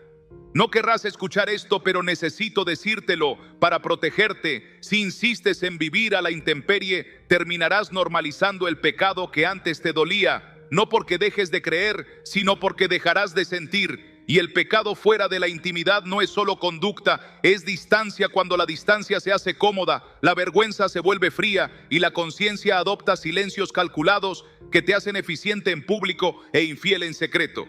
No querrás escuchar esto, pero necesito decírtelo para protegerte. Si insistes en vivir a la intemperie, terminarás normalizando el pecado que antes te dolía. No porque dejes de creer, sino porque dejarás de sentir. Y el pecado fuera de la intimidad no es solo conducta, es distancia. Cuando la distancia se hace cómoda, la vergüenza se vuelve fría y la conciencia adopta silencios calculados que te hacen eficiente en público e infiel en secreto.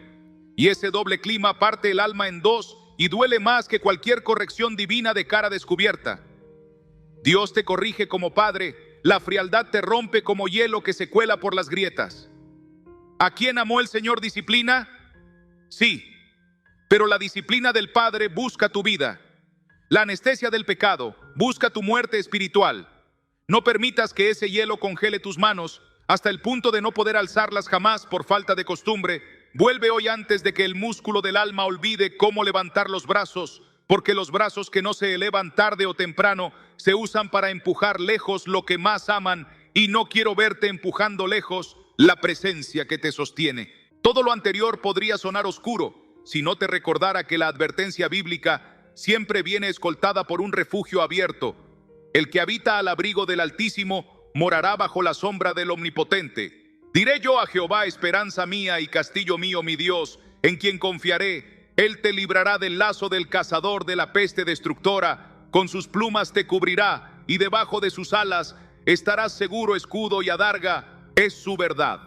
Y ese doble clima parte el alma en dos y duele más que cualquier corrección divina de cara descubierta. Dios te corrige como padre, la frialdad te rompe como hielo que se cuela por las grietas. ¿A quién amó el Señor disciplina? Sí, pero la disciplina del Padre busca tu vida. La anestesia del pecado busca tu muerte espiritual. No permitas que ese hielo congele tus manos hasta el punto de no poder alzarlas jamás por falta de costumbre. Vuelve hoy antes de que el músculo del alma olvide cómo levantar los brazos, porque los brazos que no se elevan tarde o temprano se usan para empujar lejos lo que más aman, y no quiero verte empujando lejos la presencia que te sostiene. Todo lo anterior podría sonar oscuro si no te recordara que la advertencia bíblica siempre viene escoltada por un refugio abierto. El que habita al abrigo del Altísimo morará bajo la sombra del Omnipotente. Diré yo a Jehová, esperanza mía y castillo mío, mi Dios, en quien confiaré. Él te librará del lazo del cazador, de la peste destructora. Con sus plumas te cubrirá y debajo de sus alas estarás seguro. Escudo y adarga es su verdad.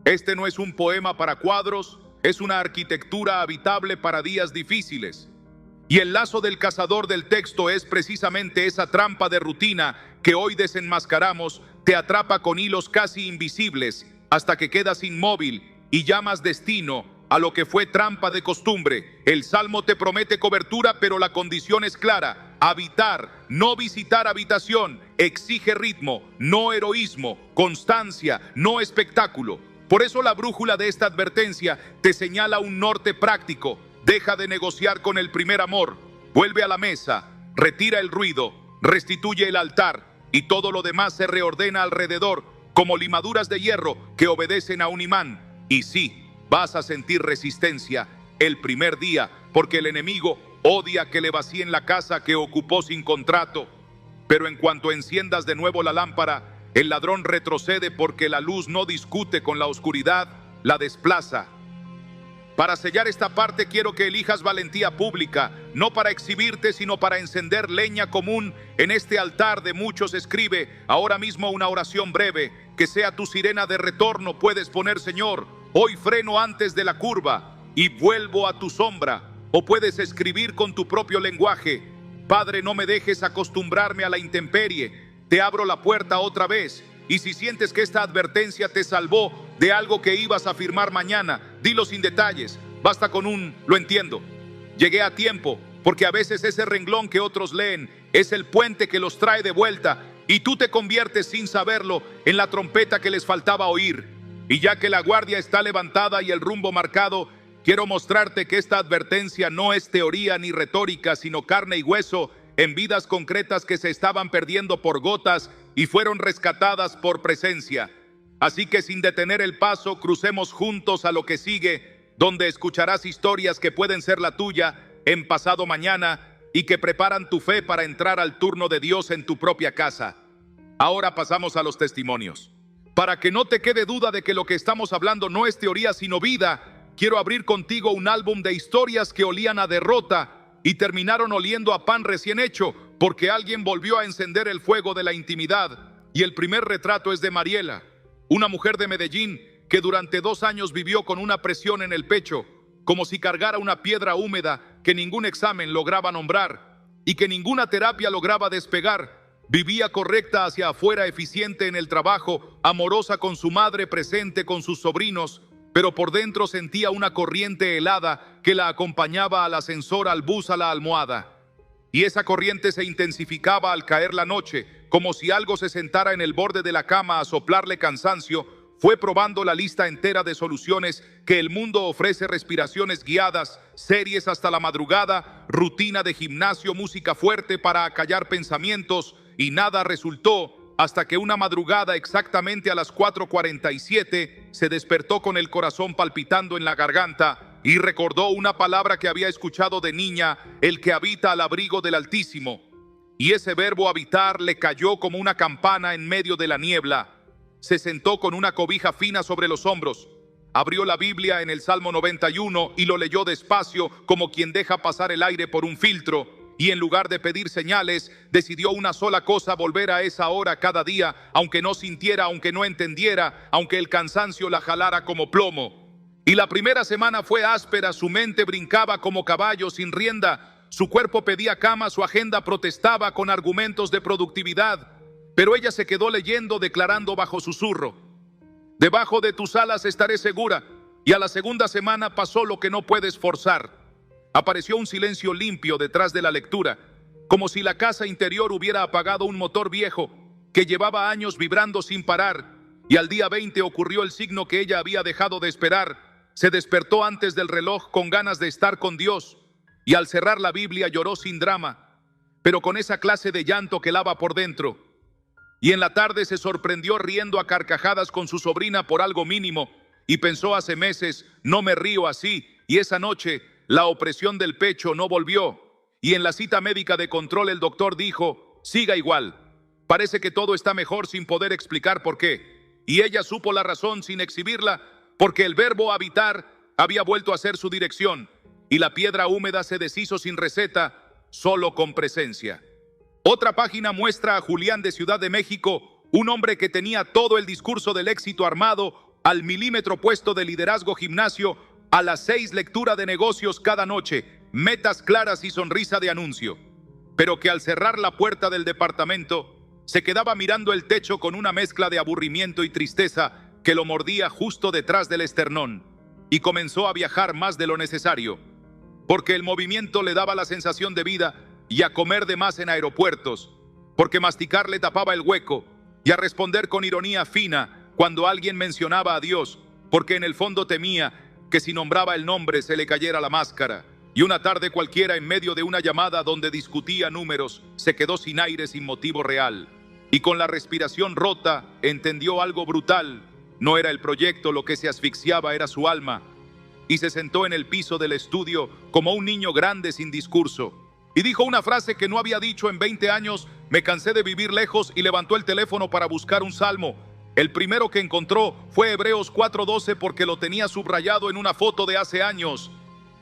Este no es un poema para cuadros, es una arquitectura habitable para días difíciles. Y el lazo del cazador del texto es precisamente esa trampa de rutina que hoy desenmascaramos. Te atrapa con hilos casi invisibles hasta que quedas inmóvil y llamas destino a lo que fue trampa de costumbre. El Salmo te promete cobertura, pero la condición es clara: habitar, no visitar habitación. Exige ritmo, no heroísmo; constancia, no espectáculo. Por eso la brújula de esta advertencia te señala un norte práctico. Deja de negociar con el primer amor, vuelve a la mesa, retira el ruido, restituye el altar, y todo lo demás se reordena alrededor como limaduras de hierro que obedecen a un imán. Y sí, vas a sentir resistencia el primer día, porque el enemigo odia que le vacíen la casa que ocupó sin contrato. Pero en cuanto enciendas de nuevo la lámpara, el ladrón retrocede, porque la luz no discute con la oscuridad, la desplaza. Para sellar esta parte quiero que elijas valentía pública, no para exhibirte, sino para encender leña común en este altar de muchos. Escribe ahora mismo una oración breve, que sea tu sirena de retorno. Puedes poner: Señor, hoy freno antes de la curva y vuelvo a tu sombra. O puedes escribir con tu propio lenguaje: Padre, no me dejes acostumbrarme a la intemperie. Te abro la puerta otra vez. Y si sientes que esta advertencia te salvó de algo que ibas a afirmar mañana, dilo sin detalles. Basta con un lo entiendo. Llegué a tiempo, porque a veces ese renglón que otros leen es el puente que los trae de vuelta, y tú te conviertes sin saberlo en la trompeta que les faltaba oír. Y ya que la guardia está levantada y el rumbo marcado, quiero mostrarte que esta advertencia no es teoría ni retórica, sino carne y hueso en vidas concretas que se estaban perdiendo por gotas y fueron rescatadas por presencia. Así que sin detener el paso, crucemos juntos a lo que sigue, donde escucharás historias que pueden ser la tuya en pasado mañana y que preparan tu fe para entrar al turno de Dios en tu propia casa. Ahora pasamos a los testimonios. Para que no te quede duda de que lo que estamos hablando no es teoría sino vida, quiero abrir contigo un álbum de historias que olían a derrota y terminaron oliendo a pan recién hecho, porque alguien volvió a encender el fuego de la intimidad. Y el primer retrato es de Mariela, una mujer de Medellín que durante 2 años vivió con una presión en el pecho, como si cargara una piedra húmeda que ningún examen lograba nombrar y que ninguna terapia lograba despegar. Vivía correcta hacia afuera, eficiente en el trabajo, amorosa con su madre, presente con sus sobrinos, pero por dentro sentía una corriente helada que la acompañaba al ascensor, al bus, a la almohada. Y esa corriente se intensificaba al caer la noche, como si algo se sentara en el borde de la cama a soplarle cansancio. Fue probando la lista entera de soluciones que el mundo ofrece: respiraciones guiadas, series hasta la madrugada, rutina de gimnasio, música fuerte para acallar pensamientos, y nada resultó hasta que una madrugada, exactamente a las 4:47, se despertó con el corazón palpitando en la garganta y recordó una palabra que había escuchado de niña: el que habita al abrigo del Altísimo. Y ese verbo habitar le cayó como una campana en medio de la niebla. Se sentó con una cobija fina sobre los hombros, abrió la Biblia en el Salmo 91 y lo leyó despacio, como quien deja pasar el aire por un filtro, y en lugar de pedir señales, decidió una sola cosa: volver a esa hora cada día, aunque no sintiera, aunque no entendiera, aunque el cansancio la jalara como plomo. Y la primera semana fue áspera, su mente brincaba como caballo sin rienda, su cuerpo pedía cama, su agenda protestaba con argumentos de productividad. Pero ella se quedó leyendo, declarando bajo susurro: debajo de tus alas estaré segura. Y a la segunda semana pasó lo que no puedes forzar. Apareció un silencio limpio detrás de la lectura, como si la casa interior hubiera apagado un motor viejo que llevaba años vibrando sin parar. Y al día 20 ocurrió el signo que ella había dejado de esperar. Se despertó antes del reloj con ganas de estar con Dios, y al cerrar la Biblia lloró sin drama, pero con esa clase de llanto que lava por dentro. Y en la tarde se sorprendió riendo a carcajadas con su sobrina por algo mínimo, y pensó: hace meses no me río así. Y esa noche la opresión del pecho no volvió. Y en la cita médica de control el doctor dijo: siga igual, parece que todo está mejor, sin poder explicar por qué. Y ella supo la razón sin exhibirla, porque el verbo habitar había vuelto a ser su dirección, y la piedra húmeda se deshizo sin receta, solo con presencia. Otra página muestra a Julián de Ciudad de México, un hombre que tenía todo el discurso del éxito armado, al milímetro puesto de liderazgo, gimnasio, a las 6 lectura de negocios cada noche, metas claras y sonrisa de anuncio. Pero que al cerrar la puerta del departamento, se quedaba mirando el techo con una mezcla de aburrimiento y tristeza que lo mordía justo detrás del esternón, y comenzó a viajar más de lo necesario, porque el movimiento le daba la sensación de vida, y a comer de más en aeropuertos, porque masticar le tapaba el hueco, y a responder con ironía fina cuando alguien mencionaba a Dios, porque en el fondo temía que si nombraba el nombre se le cayera la máscara. Y una tarde cualquiera, en medio de una llamada donde discutía números, se quedó sin aire, sin motivo real, y con la respiración rota entendió algo brutal: no era el proyecto lo que se asfixiaba, era su alma. Y se sentó en el piso del estudio como un niño grande sin discurso, y dijo una frase que no había dicho en 20 años: me cansé de vivir lejos, y levantó el teléfono para buscar un salmo. El primero que encontró fue Hebreos 4:12, porque lo tenía subrayado en una foto de hace años.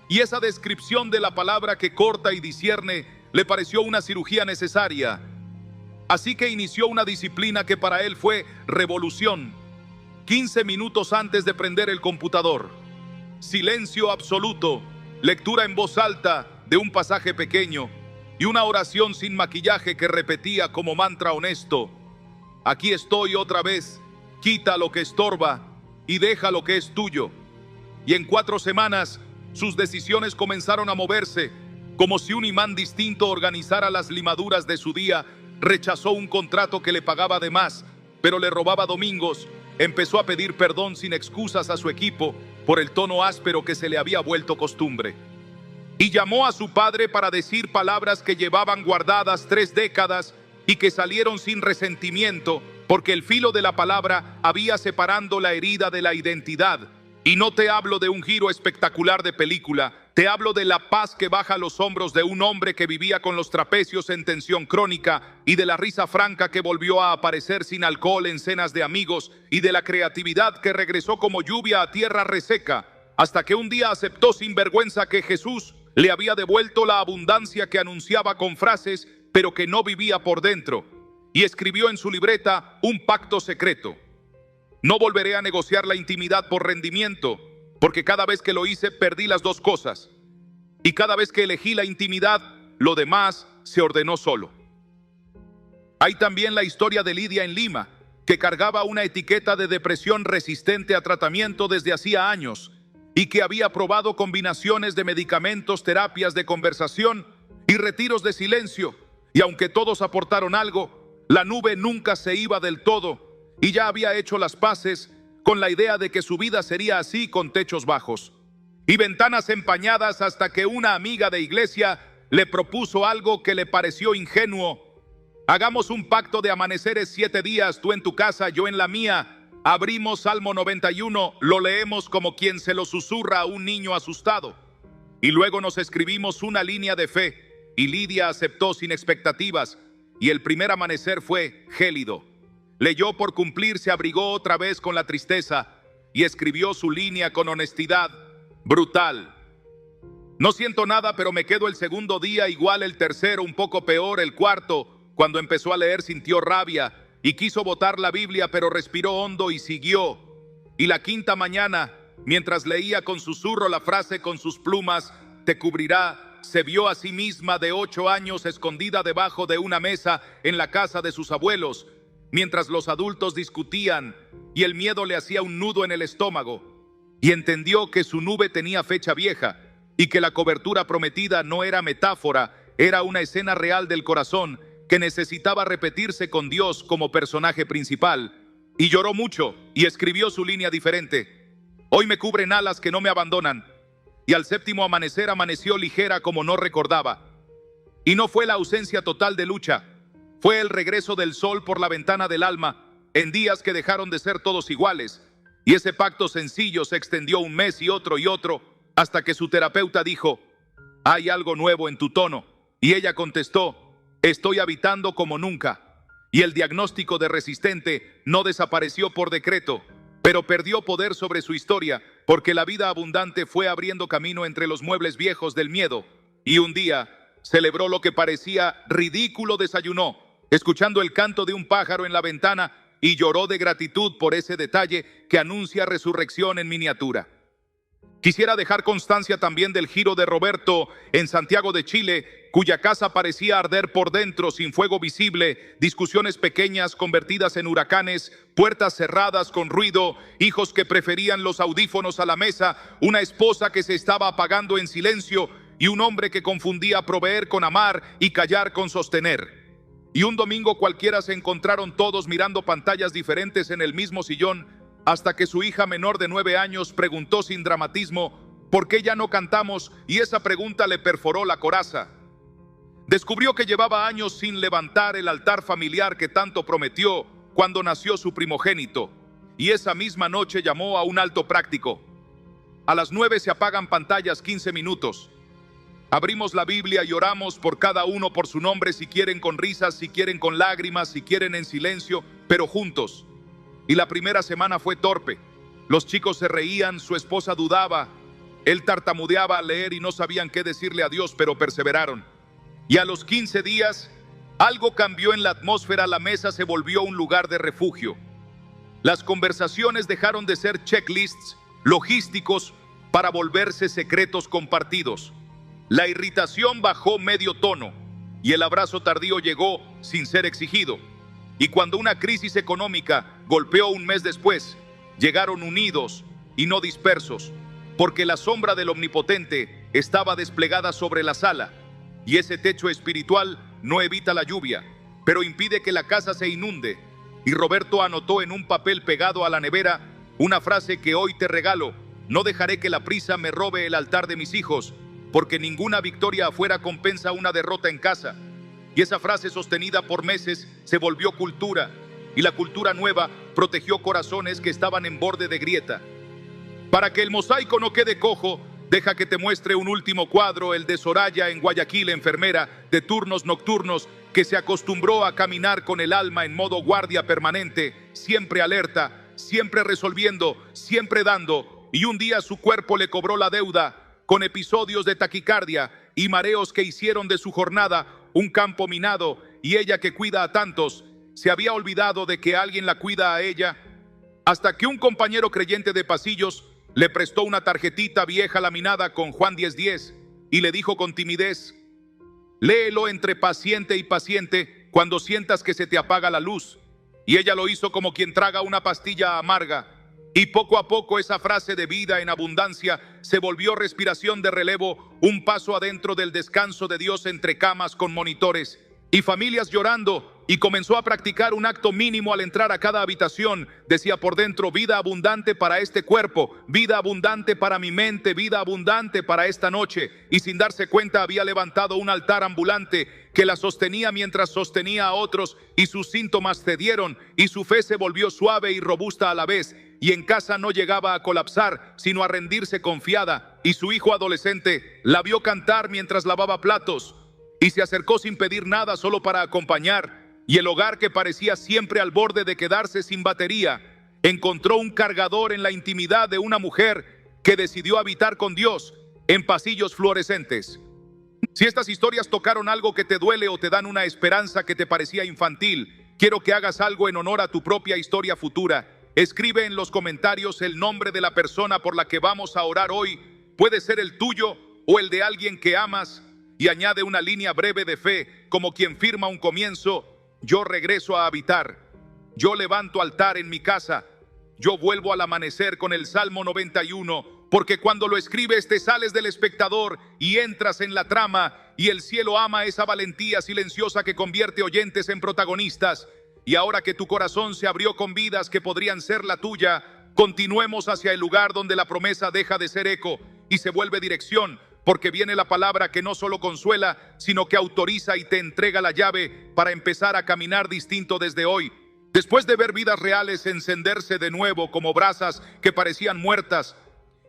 Y esa descripción de la palabra que corta y discierne le pareció una cirugía necesaria. Así que inició una disciplina que para él fue revolución. 15 minutos antes de prender el computador, silencio absoluto, lectura en voz alta de un pasaje pequeño y una oración sin maquillaje que repetía como mantra honesto: aquí estoy otra vez, quita lo que estorba y deja lo que es tuyo. Y en 4 semanas sus decisiones comenzaron a moverse, como si un imán distinto organizara las limaduras de su día. Rechazó un contrato que le pagaba de más, pero le robaba domingos. Empezó a pedir perdón sin excusas a su equipo por el tono áspero que se le había vuelto costumbre. Y llamó a su padre para decir palabras que llevaban guardadas 3 décadas y que salieron sin resentimiento, porque el filo de la palabra había separando la herida de la identidad. Y no te hablo de un giro espectacular de película, te hablo de la paz que baja a los hombros de un hombre que vivía con los trapecios en tensión crónica, y de la risa franca que volvió a aparecer sin alcohol en cenas de amigos, y de la creatividad que regresó como lluvia a tierra reseca, hasta que un día aceptó sin vergüenza que Jesús le había devuelto la abundancia que anunciaba con frases, pero que no vivía por dentro, y escribió en su libreta un pacto secreto: no volveré a negociar la intimidad por rendimiento, porque cada vez que lo hice perdí las 2 cosas, y cada vez que elegí la intimidad, lo demás se ordenó solo. Hay también la historia de Lidia en Lima, que cargaba una etiqueta de depresión resistente a tratamiento desde hacía años y que había probado combinaciones de medicamentos, terapias de conversación y retiros de silencio. Y aunque todos aportaron algo, la nube nunca se iba del todo y ya había hecho las paces con la idea de que su vida sería así, con techos bajos y ventanas empañadas, hasta que una amiga de iglesia le propuso algo que le pareció ingenuo. Hagamos un pacto de amaneceres 7 días, tú en tu casa, yo en la mía. Abrimos Salmo 91, lo leemos como quien se lo susurra a un niño asustado. Y luego nos escribimos una línea de fe, y Lidia aceptó sin expectativas, y el primer amanecer fue gélido. Leyó por cumplir, se abrigó otra vez con la tristeza, y escribió su línea con honestidad brutal. No siento nada, pero me quedo el segundo día, igual el tercero, un poco peor el cuarto. Cuando empezó a leer sintió rabia y quiso botar la Biblia, pero respiró hondo y siguió. Y la quinta mañana, mientras leía con susurro la frase con sus plumas, te cubrirá, se vio a sí misma de 8 años escondida debajo de una mesa en la casa de sus abuelos, mientras los adultos discutían y el miedo le hacía un nudo en el estómago. Y entendió que su nube tenía fecha vieja y que la cobertura prometida no era metáfora, era una escena real del corazón que necesitaba repetirse con Dios como personaje principal. Y lloró mucho y escribió su línea diferente. Hoy me cubren alas que no me abandonan. Y al séptimo amanecer amaneció ligera como no recordaba. Y no fue la ausencia total de lucha, fue el regreso del sol por la ventana del alma en días que dejaron de ser todos iguales. Y ese pacto sencillo se extendió un mes y otro, hasta que su terapeuta dijo: hay algo nuevo en tu tono. Y ella contestó: estoy habitando como nunca. Y el diagnóstico de resistente no desapareció por decreto, pero perdió poder sobre su historia, porque la vida abundante fue abriendo camino entre los muebles viejos del miedo. Y un día celebró lo que parecía ridículo, desayunó, escuchando el canto de un pájaro en la ventana, y lloró de gratitud por ese detalle que anuncia resurrección en miniatura. Quisiera dejar constancia también del giro de Roberto en Santiago de Chile, cuya casa parecía arder por dentro sin fuego visible, discusiones pequeñas convertidas en huracanes, puertas cerradas con ruido, hijos que preferían los audífonos a la mesa, una esposa que se estaba apagando en silencio y un hombre que confundía proveer con amar y callar con sostener. Y un domingo cualquiera se encontraron todos mirando pantallas diferentes en el mismo sillón, hasta que su hija menor de 9 años preguntó sin dramatismo: ¿por qué ya no cantamos? Y esa pregunta le perforó la coraza. Descubrió que llevaba años sin levantar el altar familiar que tanto prometió cuando nació su primogénito, y esa misma noche llamó a un alto práctico. A las 9 se apagan pantallas 15 minutos. Abrimos la Biblia y oramos por cada uno por su nombre, si quieren con risas, si quieren con lágrimas, si quieren en silencio, pero juntos. Y la primera semana fue torpe. Los chicos se reían, su esposa dudaba, él tartamudeaba al leer y no sabían qué decirle a Dios, pero perseveraron. Y a los 15 días, algo cambió en la atmósfera, la mesa se volvió un lugar de refugio. Las conversaciones dejaron de ser checklists logísticos para volverse secretos compartidos. La irritación bajó medio tono y el abrazo tardío llegó sin ser exigido. Y cuando una crisis económica golpeó un mes después, llegaron unidos y no dispersos, porque la sombra del Omnipotente estaba desplegada sobre la sala, y ese techo espiritual no evita la lluvia, pero impide que la casa se inunde. Y Roberto anotó en un papel pegado a la nevera una frase que hoy te regalo: no dejaré que la prisa me robe el altar de mis hijos, porque ninguna victoria afuera compensa una derrota en casa. Y esa frase, sostenida por meses, se volvió cultura, y la cultura nueva protegió corazones que estaban en borde de grieta. Para que el mosaico no quede cojo, deja que te muestre un último cuadro, el de Soraya en Guayaquil, enfermera de turnos nocturnos, que se acostumbró a caminar con el alma en modo guardia permanente, siempre alerta, siempre resolviendo, siempre dando, y un día su cuerpo le cobró la deuda, con episodios de taquicardia y mareos que hicieron de su jornada un campo minado, y ella, que cuida a tantos, se había olvidado de que alguien la cuida a ella, hasta que un compañero creyente de pasillos le prestó una tarjetita vieja laminada con Juan 10:10 y le dijo con timidez: léelo entre paciente y paciente cuando sientas que se te apaga la luz. y ella lo hizo como quien traga una pastilla amarga. Y poco a poco esa frase de vida en abundancia se volvió respiración de relevo, un paso adentro del descanso de Dios entre camas con monitores y familias llorando, y comenzó a practicar un acto mínimo al entrar a cada habitación. Decía por dentro: vida abundante para este cuerpo, vida abundante para mi mente, vida abundante para esta noche. Y sin darse cuenta había levantado un altar ambulante que la sostenía mientras sostenía a otros, y sus síntomas cedieron y su fe se volvió suave y robusta a la vez. Y en casa no llegaba a colapsar, sino a rendirse confiada. Y su hijo adolescente la vio cantar mientras lavaba platos, y se acercó sin pedir nada, solo para acompañar. Y el hogar, que parecía siempre al borde de quedarse sin batería, encontró un cargador en la intimidad de una mujer que decidió habitar con Dios en pasillos fluorescentes. Si estas historias tocaron algo que te duele o te dan una esperanza que te parecía infantil, quiero que hagas algo en honor a tu propia historia futura. Escribe en los comentarios el nombre de la persona por la que vamos a orar hoy. Puede ser el tuyo o el de alguien que amas. Y añade una línea breve de fe, como quien firma un comienzo: yo regreso a habitar, yo levanto altar en mi casa, yo vuelvo al amanecer, con el Salmo 91, porque cuando lo escribes te sales del espectador y entras en la trama, y el cielo ama esa valentía silenciosa que convierte oyentes en protagonistas. Y ahora que tu corazón se abrió con vidas que podrían ser la tuya, continuemos hacia el lugar donde la promesa deja de ser eco y se vuelve dirección. Porque viene la palabra que no solo consuela, sino que autoriza y te entrega la llave para empezar a caminar distinto desde hoy. Después de ver vidas reales encenderse de nuevo como brasas que parecían muertas,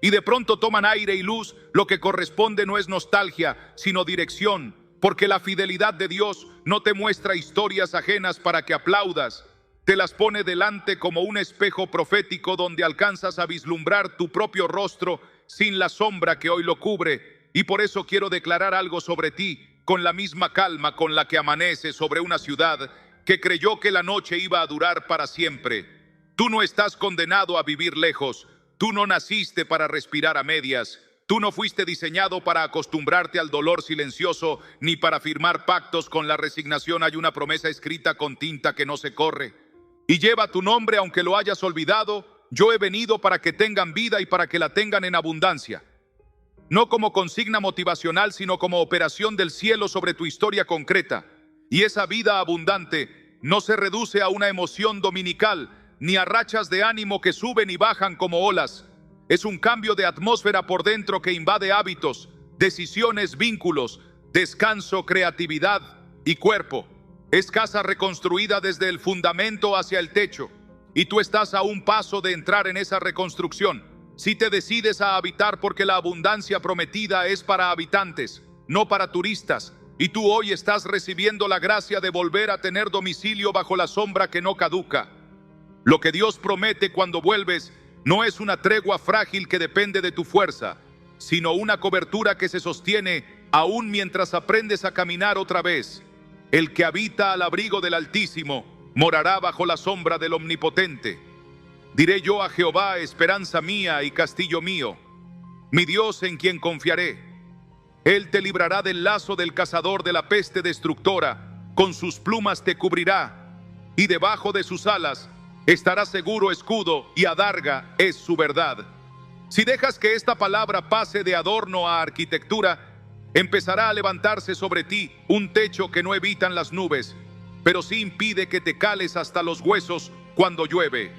y de pronto toman aire y luz, lo que corresponde no es nostalgia, sino dirección. Porque la fidelidad de Dios no te muestra historias ajenas para que aplaudas. Te las pone delante como un espejo profético donde alcanzas a vislumbrar tu propio rostro sin la sombra que hoy lo cubre. Y por eso quiero declarar algo sobre ti, con la misma calma con la que amanece sobre una ciudad que creyó que la noche iba a durar para siempre. Tú no estás condenado a vivir lejos. Tú no naciste para respirar a medias. Tú no fuiste diseñado para acostumbrarte al dolor silencioso, ni para firmar pactos con la resignación. Hay una promesa escrita con tinta que no se corre, y lleva tu nombre aunque lo hayas olvidado. Yo he venido para que tengan vida y para que la tengan en abundancia. No como consigna motivacional, sino como operación del cielo sobre tu historia concreta. Y esa vida abundante no se reduce a una emoción dominical, ni a rachas de ánimo que suben y bajan como olas. Es un cambio de atmósfera por dentro que invade hábitos, decisiones, vínculos, descanso, creatividad y cuerpo. Es casa reconstruida desde el fundamento hacia el techo, y tú estás a un paso de entrar en esa reconstrucción. Si te decides a habitar, porque la abundancia prometida es para habitantes, no para turistas, y tú hoy estás recibiendo la gracia de volver a tener domicilio bajo la sombra que no caduca. Lo que Dios promete cuando vuelves no es una tregua frágil que depende de tu fuerza, sino una cobertura que se sostiene aún mientras aprendes a caminar otra vez. El que habita al abrigo del Altísimo morará bajo la sombra del Omnipotente. Diré yo a Jehová: esperanza mía y castillo mío, mi Dios en quien confiaré. Él te librará del lazo del cazador, de la peste destructora. Con sus plumas te cubrirá, y debajo de sus alas estará seguro. Escudo y adarga es su verdad. Si dejas que esta palabra pase de adorno a arquitectura, empezará a levantarse sobre ti un techo que no evitan las nubes, pero sí impide que te cales hasta los huesos cuando llueve.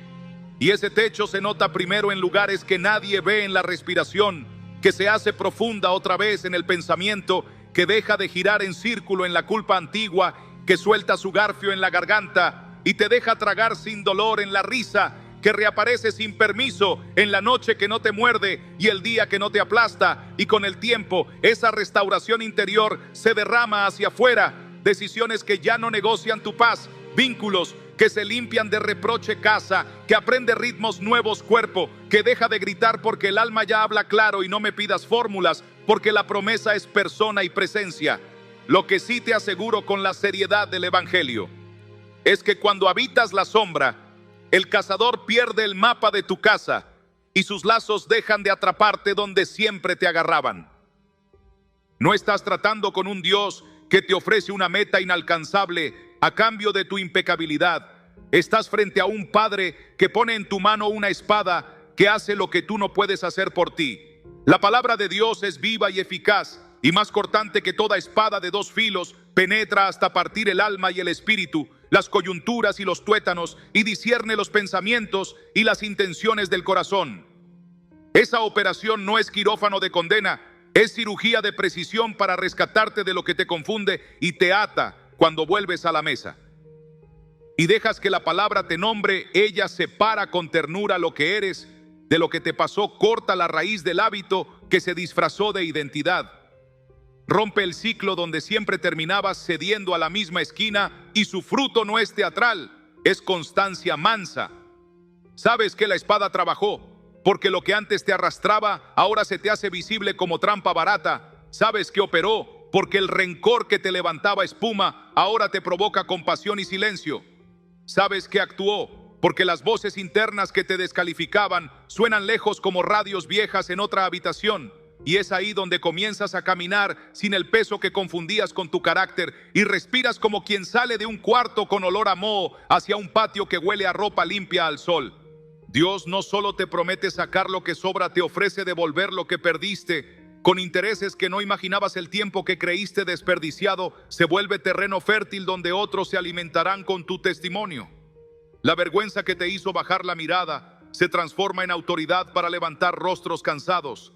Y ese techo se nota primero en lugares que nadie ve, en la respiración, que se hace profunda otra vez, en el pensamiento que deja de girar en círculo, en la culpa antigua que suelta su garfio en la garganta y te deja tragar sin dolor, en la risa que reaparece sin permiso, en la noche que no te muerde y el día que no te aplasta. Y con el tiempo esa restauración interior se derrama hacia afuera. Decisiones que ya no negocian tu paz, vínculos que se limpian de reproche, casa que aprende ritmos nuevos, cuerpo que deja de gritar porque el alma ya habla claro. Y no me pidas fórmulas, porque la promesa es persona y presencia. Lo que sí te aseguro con la seriedad del evangelio es que cuando habitas la sombra, el cazador pierde el mapa de tu casa y sus lazos dejan de atraparte donde siempre te agarraban. No estás tratando con un Dios que te ofrece una meta inalcanzable a cambio de tu impecabilidad. Estás frente a un padre que pone en tu mano una espada que hace lo que tú no puedes hacer por ti. La palabra de Dios es viva y eficaz, y más cortante que toda espada de dos filos, penetra hasta partir el alma y el espíritu, las coyunturas y los tuétanos, y discierne los pensamientos y las intenciones del corazón. Esa operación no es quirófano de condena, es cirugía de precisión para rescatarte de lo que te confunde y te ata cuando vuelves a la mesa. Y dejas que la palabra te nombre, ella separa con ternura lo que eres de lo que te pasó, corta la raíz del hábito que se disfrazó de identidad. Rompe el ciclo donde siempre terminabas cediendo a la misma esquina y su fruto no es teatral, es constancia mansa. Sabes que la espada trabajó, porque lo que antes te arrastraba ahora se te hace visible como trampa barata. Sabes que operó, porque el rencor que te levantaba espuma ahora te provoca compasión y silencio. Sabes que actuó, porque las voces internas que te descalificaban suenan lejos como radios viejas en otra habitación. Y es ahí donde comienzas a caminar sin el peso que confundías con tu carácter y respiras como quien sale de un cuarto con olor a moho hacia un patio que huele a ropa limpia al sol. Dios no solo te promete sacar lo que sobra, te ofrece devolver lo que perdiste. Con intereses que no imaginabas. El tiempo que creíste desperdiciado se vuelve terreno fértil donde otros se alimentarán con tu testimonio. La vergüenza que te hizo bajar la mirada se transforma en autoridad para levantar rostros cansados.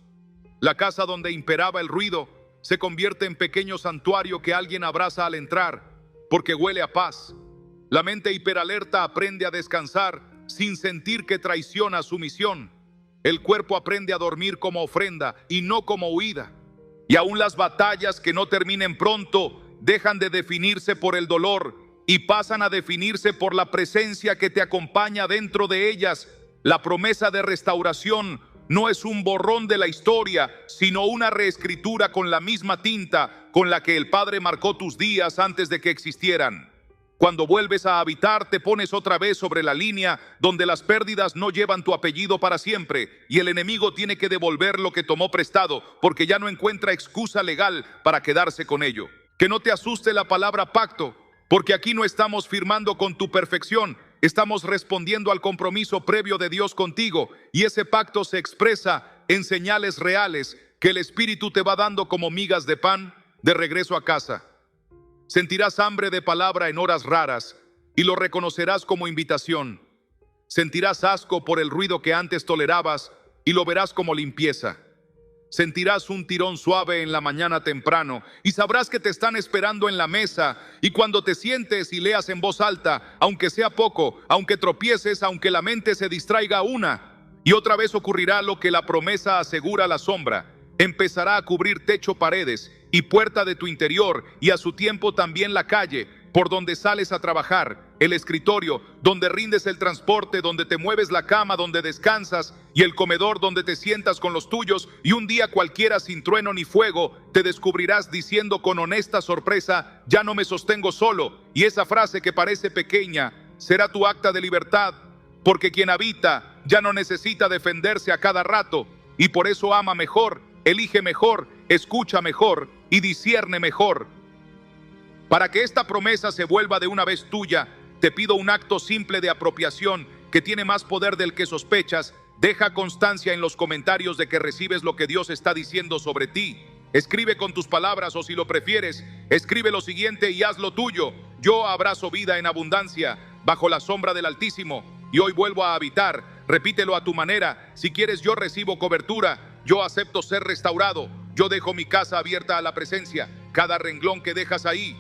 La casa donde imperaba el ruido se convierte en pequeño santuario que alguien abraza al entrar, porque huele a paz. La mente hiperalerta aprende a descansar sin sentir que traiciona su misión. El cuerpo aprende a dormir como ofrenda y no como huida. Y aún las batallas que no terminen pronto dejan de definirse por el dolor y pasan a definirse por la presencia que te acompaña dentro de ellas. La promesa de restauración no es un borrón de la historia, sino una reescritura con la misma tinta con la que el Padre marcó tus días antes de que existieran. Cuando vuelves a habitar, te pones otra vez sobre la línea donde las pérdidas no llevan tu apellido para siempre y el enemigo tiene que devolver lo que tomó prestado porque ya no encuentra excusa legal para quedarse con ello. Que no te asuste la palabra pacto, porque aquí no estamos firmando con tu perfección, estamos respondiendo al compromiso previo de Dios contigo, y ese pacto se expresa en señales reales que el Espíritu te va dando como migas de pan de regreso a casa. Sentirás hambre de palabra en horas raras y lo reconocerás como invitación. Sentirás asco por el ruido que antes tolerabas y lo verás como limpieza. Sentirás un tirón suave en la mañana temprano y sabrás que te están esperando en la mesa. Y cuando te sientes y leas en voz alta, aunque sea poco, aunque tropieces, aunque la mente se distraiga una y otra vez, ocurrirá lo que la promesa asegura la sombra. Empezará a cubrir techo, paredes y puerta de tu interior, y a su tiempo también la calle por donde sales a trabajar, el escritorio donde rindes el transporte, donde te mueves, la cama donde descansas y el comedor donde te sientas con los tuyos. Y un día cualquiera, sin trueno ni fuego, te descubrirás diciendo con honesta sorpresa: ya no me sostengo solo. Y esa frase que parece pequeña será tu acta de libertad, porque quien habita ya no necesita defenderse a cada rato, y por eso ama mejor, elige mejor, escucha mejor y discierne mejor. Para que esta promesa se vuelva de una vez tuya, te pido un acto simple de apropiación que tiene más poder del que sospechas. Deja constancia en los comentarios de que recibes lo que Dios está diciendo sobre ti. Escribe con tus palabras, o si lo prefieres, escribe lo siguiente y hazlo tuyo: yo abrazo vida en abundancia bajo la sombra del Altísimo, y hoy vuelvo a habitar. Repítelo a tu manera. Si quieres, yo recibo cobertura, yo acepto ser restaurado, yo dejo mi casa abierta a la presencia. Cada renglón que dejas ahí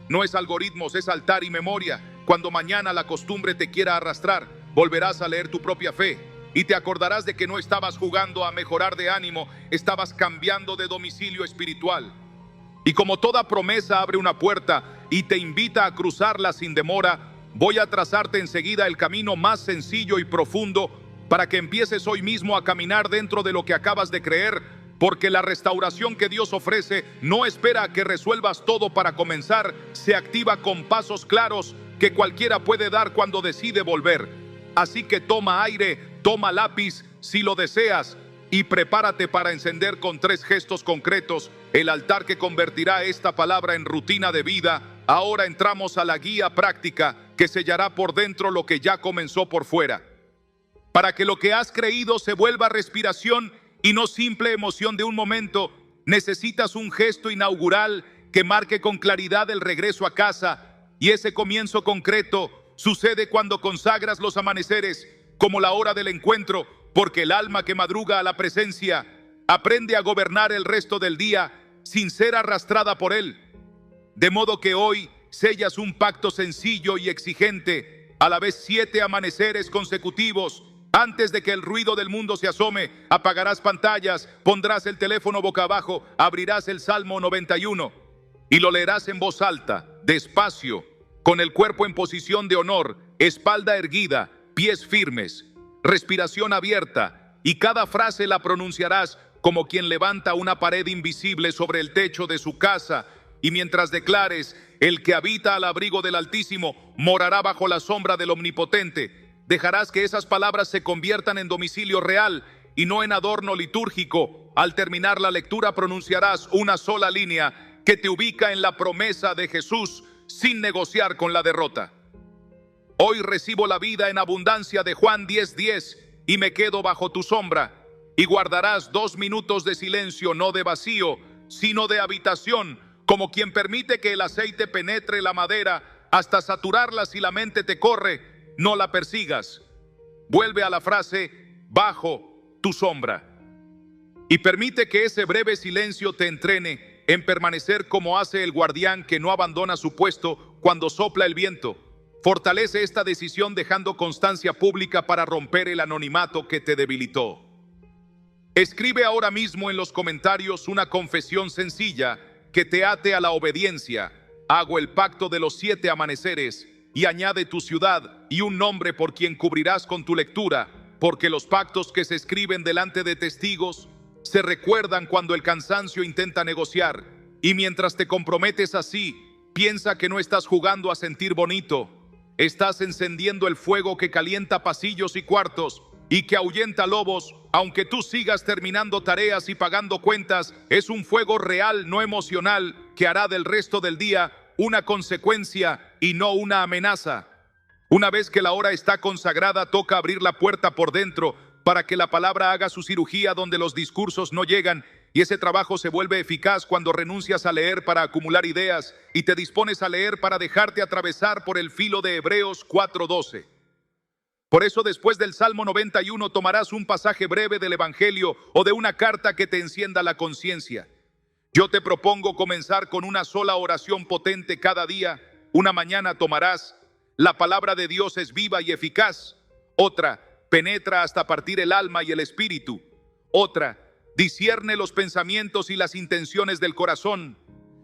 no es algoritmos, es altar y memoria. Cuando mañana la costumbre te quiera arrastrar, volverás a leer tu propia fe y te acordarás de que no estabas jugando a mejorar de ánimo, estabas cambiando de domicilio espiritual. Y como toda promesa abre una puerta y te invita a cruzarla sin demora, voy a trazarte enseguida el camino más sencillo y profundo para que empieces hoy mismo a caminar dentro de lo que acabas de creer. Porque la restauración que Dios ofrece no espera a que resuelvas todo para comenzar, se activa con pasos claros que cualquiera puede dar cuando decide volver. Así que toma aire, toma lápiz si lo deseas y prepárate para encender con 3 gestos concretos el altar que convertirá esta palabra en rutina de vida ahora entramos a la guía práctica que sellará por dentro lo que ya comenzó por fuera. Para que lo que has creído se vuelva respiración y no simple emoción de un momento, necesitas un gesto inaugural que marque con claridad el regreso a casa, y ese comienzo concreto sucede cuando consagras los amaneceres como la hora del encuentro, porque el alma que madruga a la presencia aprende a gobernar el resto del día sin ser arrastrada por él. De modo que hoy sellas un pacto sencillo y exigente, a la vez 7 amaneceres consecutivos. Antes de que el ruido del mundo se asome, apagarás pantallas, pondrás el teléfono boca abajo, abrirás el Salmo 91 y lo leerás en voz alta, despacio, con el cuerpo en posición de honor, espalda erguida, pies firmes, respiración abierta, y cada frase la pronunciarás como quien levanta una pared invisible sobre el techo de su casa, y mientras declares: el que habita al abrigo del Altísimo morará bajo la sombra del Omnipotente, dejarás que esas palabras se conviertan en domicilio real y no en adorno litúrgico. Al terminar la lectura pronunciarás una sola línea que te ubica en la promesa de Jesús sin negociar con la derrota. Hoy recibo la vida en abundancia de Juan 10:10 y me quedo bajo tu sombra. Y guardarás 2 minutos de silencio, no de vacío, sino de habitación, como quien permite que el aceite penetre la madera hasta saturarla. Si la mente te corre, no la persigas. Vuelve a la frase bajo tu sombra y permite que ese breve silencio te entrene en permanecer como hace el guardián que no abandona su puesto cuando sopla el viento. Fortalece esta decisión dejando constancia pública para romper el anonimato que te debilitó. Escribe ahora mismo en los comentarios una confesión sencilla que te ate a la obediencia. Hago el pacto de los 7 amaneceres, y añade tu ciudad y un nombre por quien cubrirás con tu lectura, porque los pactos que se escriben delante de testigos se recuerdan cuando el cansancio intenta negociar. Y mientras te comprometes así, piensa que no estás jugando a sentir bonito, estás encendiendo el fuego que calienta pasillos y cuartos y que ahuyenta lobos. Aunque tú sigas terminando tareas y pagando cuentas, es un fuego real, no emocional, que hará del resto del día una consecuencia y no una amenaza. Una vez que la hora está consagrada, toca abrir la puerta por dentro para que la palabra haga su cirugía donde los discursos no llegan, y ese trabajo se vuelve eficaz cuando renuncias a leer para acumular ideas y te dispones a leer para dejarte atravesar por el filo de Hebreos 4:12. Por eso, después del Salmo 91 tomarás un pasaje breve del Evangelio o de una carta que te encienda la conciencia. Yo te propongo comenzar con una sola oración potente cada día. Una mañana tomarás: la palabra de Dios es viva y eficaz. Otra: penetra hasta partir el alma y el espíritu. Otra: discierne los pensamientos y las intenciones del corazón.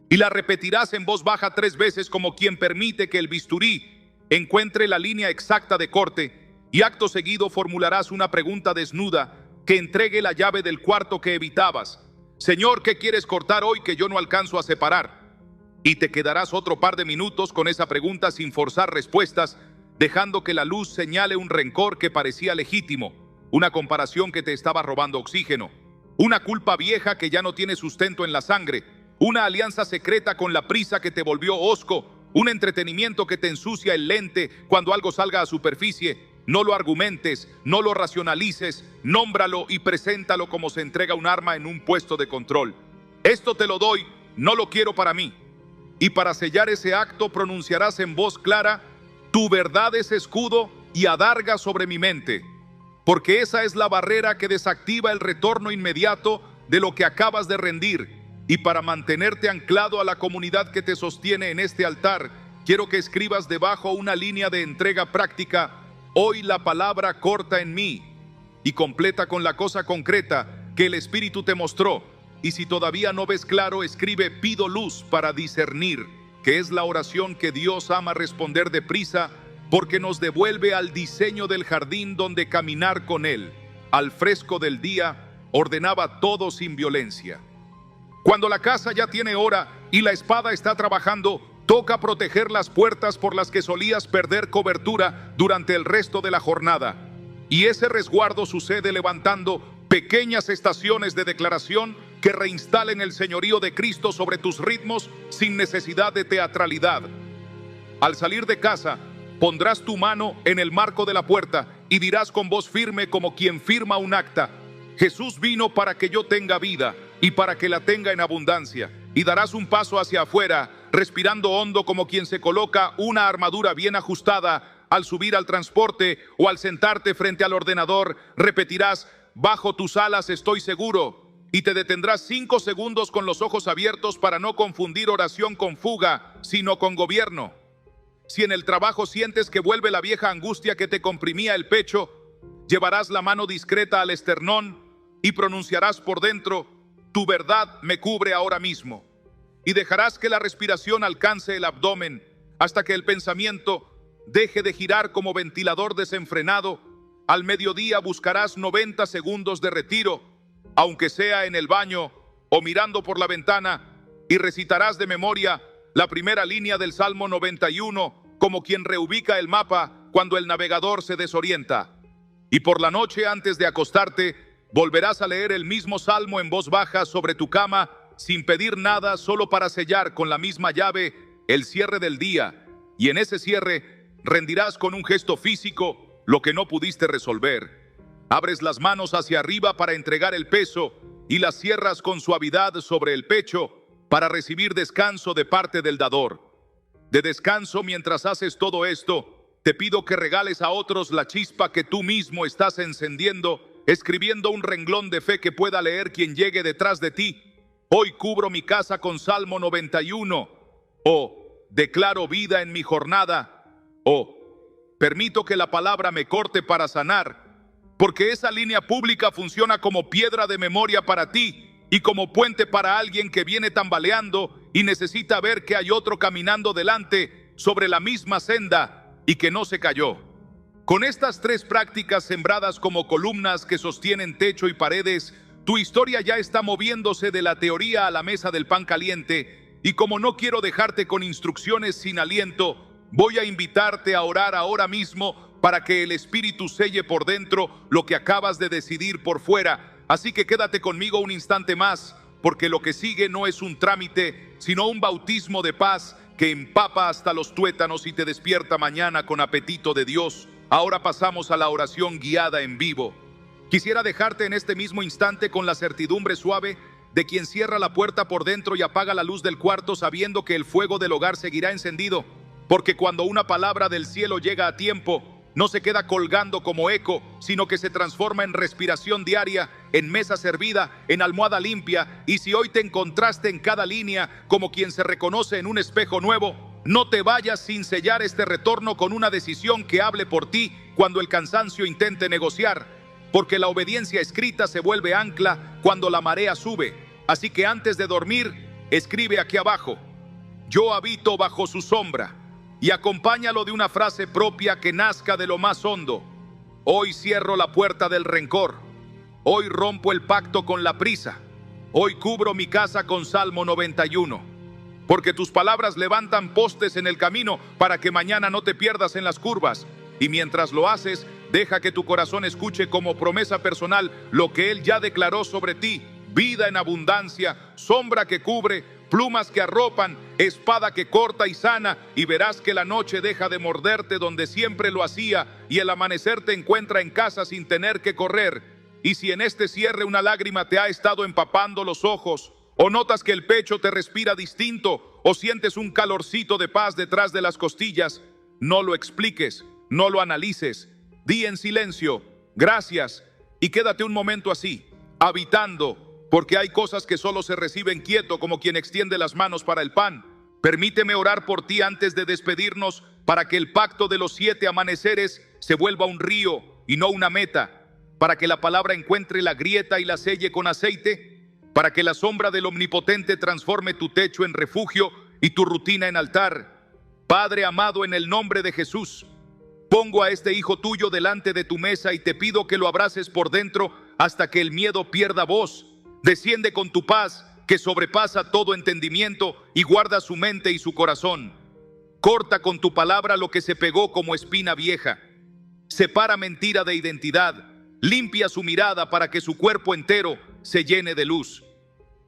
Y la repetirás en voz baja 3 veces, como quien permite que el bisturí encuentre la línea exacta de corte. Y acto seguido formularás una pregunta desnuda que entregue la llave del cuarto que evitabas: Señor, ¿qué quieres cortar hoy que yo no alcanzo a separar? Y te quedarás otro par de minutos con esa pregunta sin forzar respuestas, dejando que la luz señale un rencor que parecía legítimo, una comparación que te estaba robando oxígeno, una culpa vieja que ya no tiene sustento en la sangre, una alianza secreta con la prisa que te volvió hosco, un entretenimiento que te ensucia el lente cuando algo salga a superficie. No lo argumentes, no lo racionalices, nómbralo y preséntalo como se entrega un arma en un puesto de control. Esto te lo doy, no lo quiero para mí. Y para sellar ese acto pronunciarás en voz clara: tu verdad es escudo y adarga sobre mi mente, porque esa es la barrera que desactiva el retorno inmediato de lo que acabas de rendir. Y para mantenerte anclado a la comunidad que te sostiene en este altar, quiero que escribas debajo una línea de entrega práctica: hoy la palabra corta en mí, y completa con la cosa concreta que el Espíritu te mostró. Y si todavía no ves claro, escribe: pido luz para discernir, que es la oración que Dios ama responder deprisa, porque nos devuelve al diseño del jardín donde caminar con Él, al fresco del día, ordenaba todo sin violencia. Cuando la casa ya tiene hora y la espada está trabajando, toca proteger las puertas por las que solías perder cobertura durante el resto de la jornada. Y ese resguardo sucede levantando pequeñas estaciones de declaración que reinstalen el señorío de Cristo sobre tus ritmos sin necesidad de teatralidad. Al salir de casa, pondrás tu mano en el marco de la puerta y dirás con voz firme como quien firma un acta: Jesús vino para que yo tenga vida y para que la tenga en abundancia. Y darás un paso hacia afuera, respirando hondo como quien se coloca una armadura bien ajustada. Al subir al transporte o al sentarte frente al ordenador, repetirás: bajo tus alas estoy seguro. Y te detendrás 5 segundos con los ojos abiertos para no confundir oración con fuga, sino con gobierno. Si en el trabajo sientes que vuelve la vieja angustia que te comprimía el pecho, llevarás la mano discreta al esternón y pronunciarás por dentro: tu verdad me cubre ahora mismo. Y dejarás que la respiración alcance el abdomen hasta que el pensamiento deje de girar como ventilador desenfrenado. Al mediodía buscarás 90 segundos de retiro, aunque sea en el baño o mirando por la ventana, y recitarás de memoria la primera línea del Salmo 91 como quien reubica el mapa cuando el navegador se desorienta. Y por la noche, antes de acostarte, volverás a leer el mismo salmo en voz baja sobre tu cama, sin pedir nada, solo para sellar con la misma llave el cierre del día. Y en ese cierre rendirás con un gesto físico lo que no pudiste resolver. Abres las manos hacia arriba para entregar el peso y las cierras con suavidad sobre el pecho para recibir descanso de parte del dador. De descanso mientras haces todo esto, te pido que regales a otros la chispa que tú mismo estás encendiendo, escribiendo un renglón de fe que pueda leer quien llegue detrás de ti. Hoy cubro mi casa con Salmo 91, o declaro vida en mi jornada, o permito que la palabra me corte para sanar, porque esa línea pública funciona como piedra de memoria para ti y como puente para alguien que viene tambaleando y necesita ver que hay otro caminando delante sobre la misma senda y que no se cayó. Con estas 3 prácticas sembradas como columnas que sostienen techo y paredes, tu historia ya está moviéndose de la teoría a la mesa del pan caliente. Y como no quiero dejarte con instrucciones sin aliento, voy a invitarte a orar ahora mismo para que el Espíritu selle por dentro lo que acabas de decidir por fuera. Así que quédate conmigo un instante más, porque lo que sigue no es un trámite, sino un bautismo de paz que empapa hasta los tuétanos y te despierta mañana con apetito de Dios. Ahora pasamos a la oración guiada en vivo. Quisiera dejarte en este mismo instante con la certidumbre suave de quien cierra la puerta por dentro y apaga la luz del cuarto sabiendo que el fuego del hogar seguirá encendido, porque cuando una palabra del cielo llega a tiempo, no se queda colgando como eco, sino que se transforma en respiración diaria, en mesa servida, en almohada limpia. Y si hoy te encontraste en cada línea como quien se reconoce en un espejo nuevo, no te vayas sin sellar este retorno con una decisión que hable por ti cuando el cansancio intente negociar, porque la obediencia escrita se vuelve ancla cuando la marea sube. Así que antes de dormir, escribe aquí abajo: yo habito bajo su sombra. Y acompáñalo de una frase propia que nazca de lo más hondo. Hoy cierro la puerta del rencor. Hoy rompo el pacto con la prisa. Hoy cubro mi casa con Salmo 91. Porque tus palabras levantan postes en el camino para que mañana no te pierdas en las curvas. Y mientras lo haces, deja que tu corazón escuche como promesa personal lo que Él ya declaró sobre ti: vida en abundancia, sombra que cubre, plumas que arropan, espada que corta y sana, y verás que la noche deja de morderte donde siempre lo hacía, y el amanecer te encuentra en casa sin tener que correr. Y si en este cierre una lágrima te ha estado empapando los ojos, o notas que el pecho te respira distinto, o sientes un calorcito de paz detrás de las costillas, no lo expliques, no lo analices, di en silencio: gracias, y quédate un momento así, habitando, porque hay cosas que solo se reciben quieto, como quien extiende las manos para el pan. Permíteme orar por ti antes de despedirnos, para que el pacto de los 7 amaneceres se vuelva un río y no una meta, para que la palabra encuentre la grieta y la selle con aceite, para que la sombra del Omnipotente transforme tu techo en refugio y tu rutina en altar. Padre amado, en el nombre de Jesús, pongo a este hijo tuyo delante de tu mesa y te pido que lo abraces por dentro hasta que el miedo pierda voz. Desciende con tu paz que sobrepasa todo entendimiento y guarda su mente y su corazón. Corta con tu palabra lo que se pegó como espina vieja. Separa mentira de identidad. Limpia su mirada para que su cuerpo entero se llene de luz.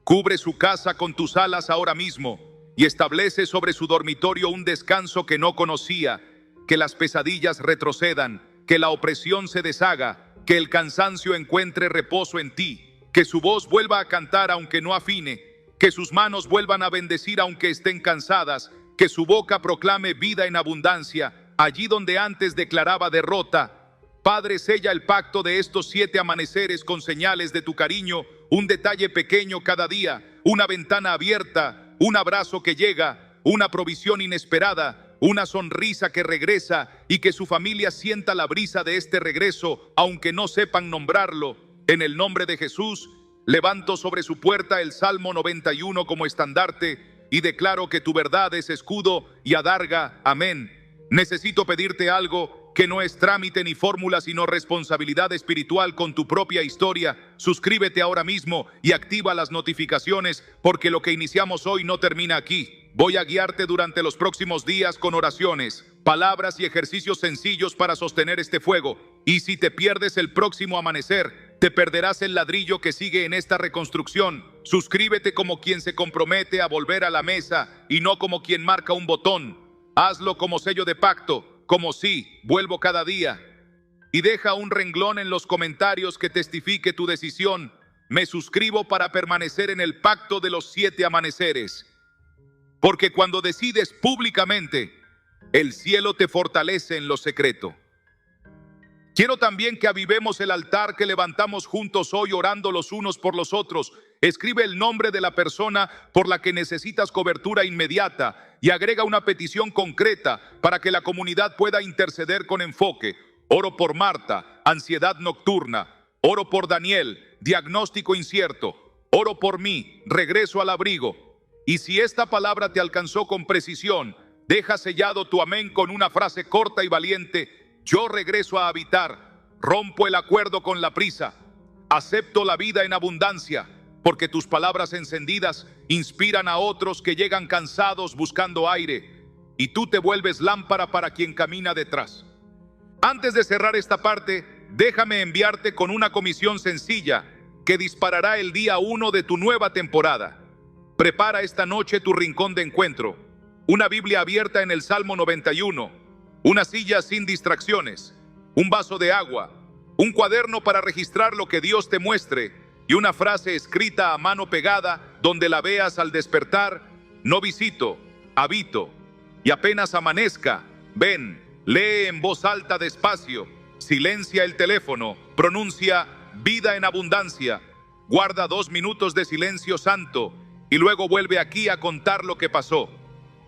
Cubre su casa con tus alas ahora mismo y establece sobre su dormitorio un descanso que no conocía, que las pesadillas retrocedan, que la opresión se deshaga, que el cansancio encuentre reposo en ti, que su voz vuelva a cantar aunque no afine, que sus manos vuelvan a bendecir aunque estén cansadas, que su boca proclame vida en abundancia, allí donde antes declaraba derrota. Padre, sella el pacto de estos 7 amaneceres con señales de tu cariño, un detalle pequeño cada día, una ventana abierta, un abrazo que llega, una provisión inesperada, una sonrisa que regresa y que su familia sienta la brisa de este regreso, aunque no sepan nombrarlo. En el nombre de Jesús, levanto sobre su puerta el Salmo 91 como estandarte y declaro que tu verdad es escudo y adarga. Amén. Necesito pedirte algo que no es trámite ni fórmula, sino responsabilidad espiritual con tu propia historia. Suscríbete ahora mismo y activa las notificaciones, porque lo que iniciamos hoy no termina aquí. Voy a guiarte durante los próximos días con oraciones, palabras y ejercicios sencillos para sostener este fuego. Y si te pierdes el próximo amanecer, te perderás el ladrillo que sigue en esta reconstrucción. Suscríbete como quien se compromete a volver a la mesa y no como quien marca un botón. Hazlo como sello de pacto, como sí, vuelvo cada día. Y deja un renglón en los comentarios que testifique tu decisión. Me suscribo para permanecer en el pacto de los 7 amaneceres. Porque cuando decides públicamente, el cielo te fortalece en lo secreto. Quiero también que avivemos el altar que levantamos juntos hoy, orando los unos por los otros. Escribe el nombre de la persona por la que necesitas cobertura inmediata y agrega una petición concreta para que la comunidad pueda interceder con enfoque. Oro por Marta, ansiedad nocturna. Oro por Daniel, diagnóstico incierto. Oro por mí, regreso al abrigo. Y si esta palabra te alcanzó con precisión, deja sellado tu amén con una frase corta y valiente. Yo regreso a habitar, rompo el acuerdo con la prisa, acepto la vida en abundancia, porque tus palabras encendidas inspiran a otros que llegan cansados buscando aire, y tú te vuelves lámpara para quien camina detrás. Antes de cerrar esta parte, déjame enviarte con una comisión sencilla que disparará el día 1 de tu nueva temporada. Prepara esta noche tu rincón de encuentro, una Biblia abierta en el Salmo 91, una silla sin distracciones, un vaso de agua, un cuaderno para registrar lo que Dios te muestre y una frase escrita a mano pegada donde la veas al despertar. No visito, habito. Y apenas amanezca, ven, lee en voz alta despacio, silencia el teléfono, pronuncia vida en abundancia, guarda 2 minutos de silencio santo y luego vuelve aquí a contar lo que pasó,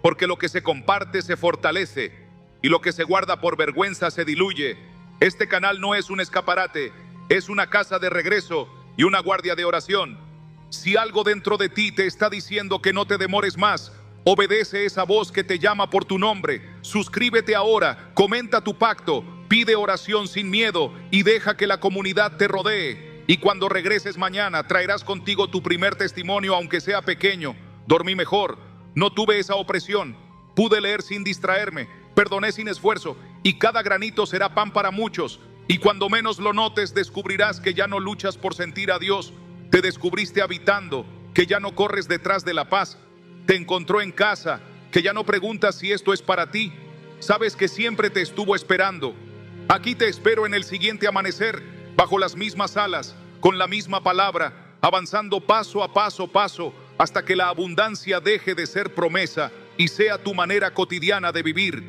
porque lo que se comparte se fortalece y lo que se guarda por vergüenza se diluye. Este canal no es un escaparate, es una casa de regreso y una guardia de oración. Si algo dentro de ti te está diciendo que no te demores más, obedece esa voz que te llama por tu nombre. Suscríbete ahora, comenta tu pacto, pide oración sin miedo y deja que la comunidad te rodee. Y cuando regreses mañana, traerás contigo tu primer testimonio, aunque sea pequeño. Dormí mejor, no tuve esa opresión, pude leer sin distraerme, perdoné sin esfuerzo, y cada granito será pan para muchos. Y cuando menos lo notes, descubrirás que ya no luchas por sentir a Dios. Te descubriste habitando, que ya no corres detrás de la paz. Te encontró en casa, que ya no preguntas si esto es para ti. Sabes que siempre te estuvo esperando. Aquí te espero en el siguiente amanecer, bajo las mismas alas, con la misma palabra, avanzando paso a paso, hasta que la abundancia deje de ser promesa y sea tu manera cotidiana de vivir.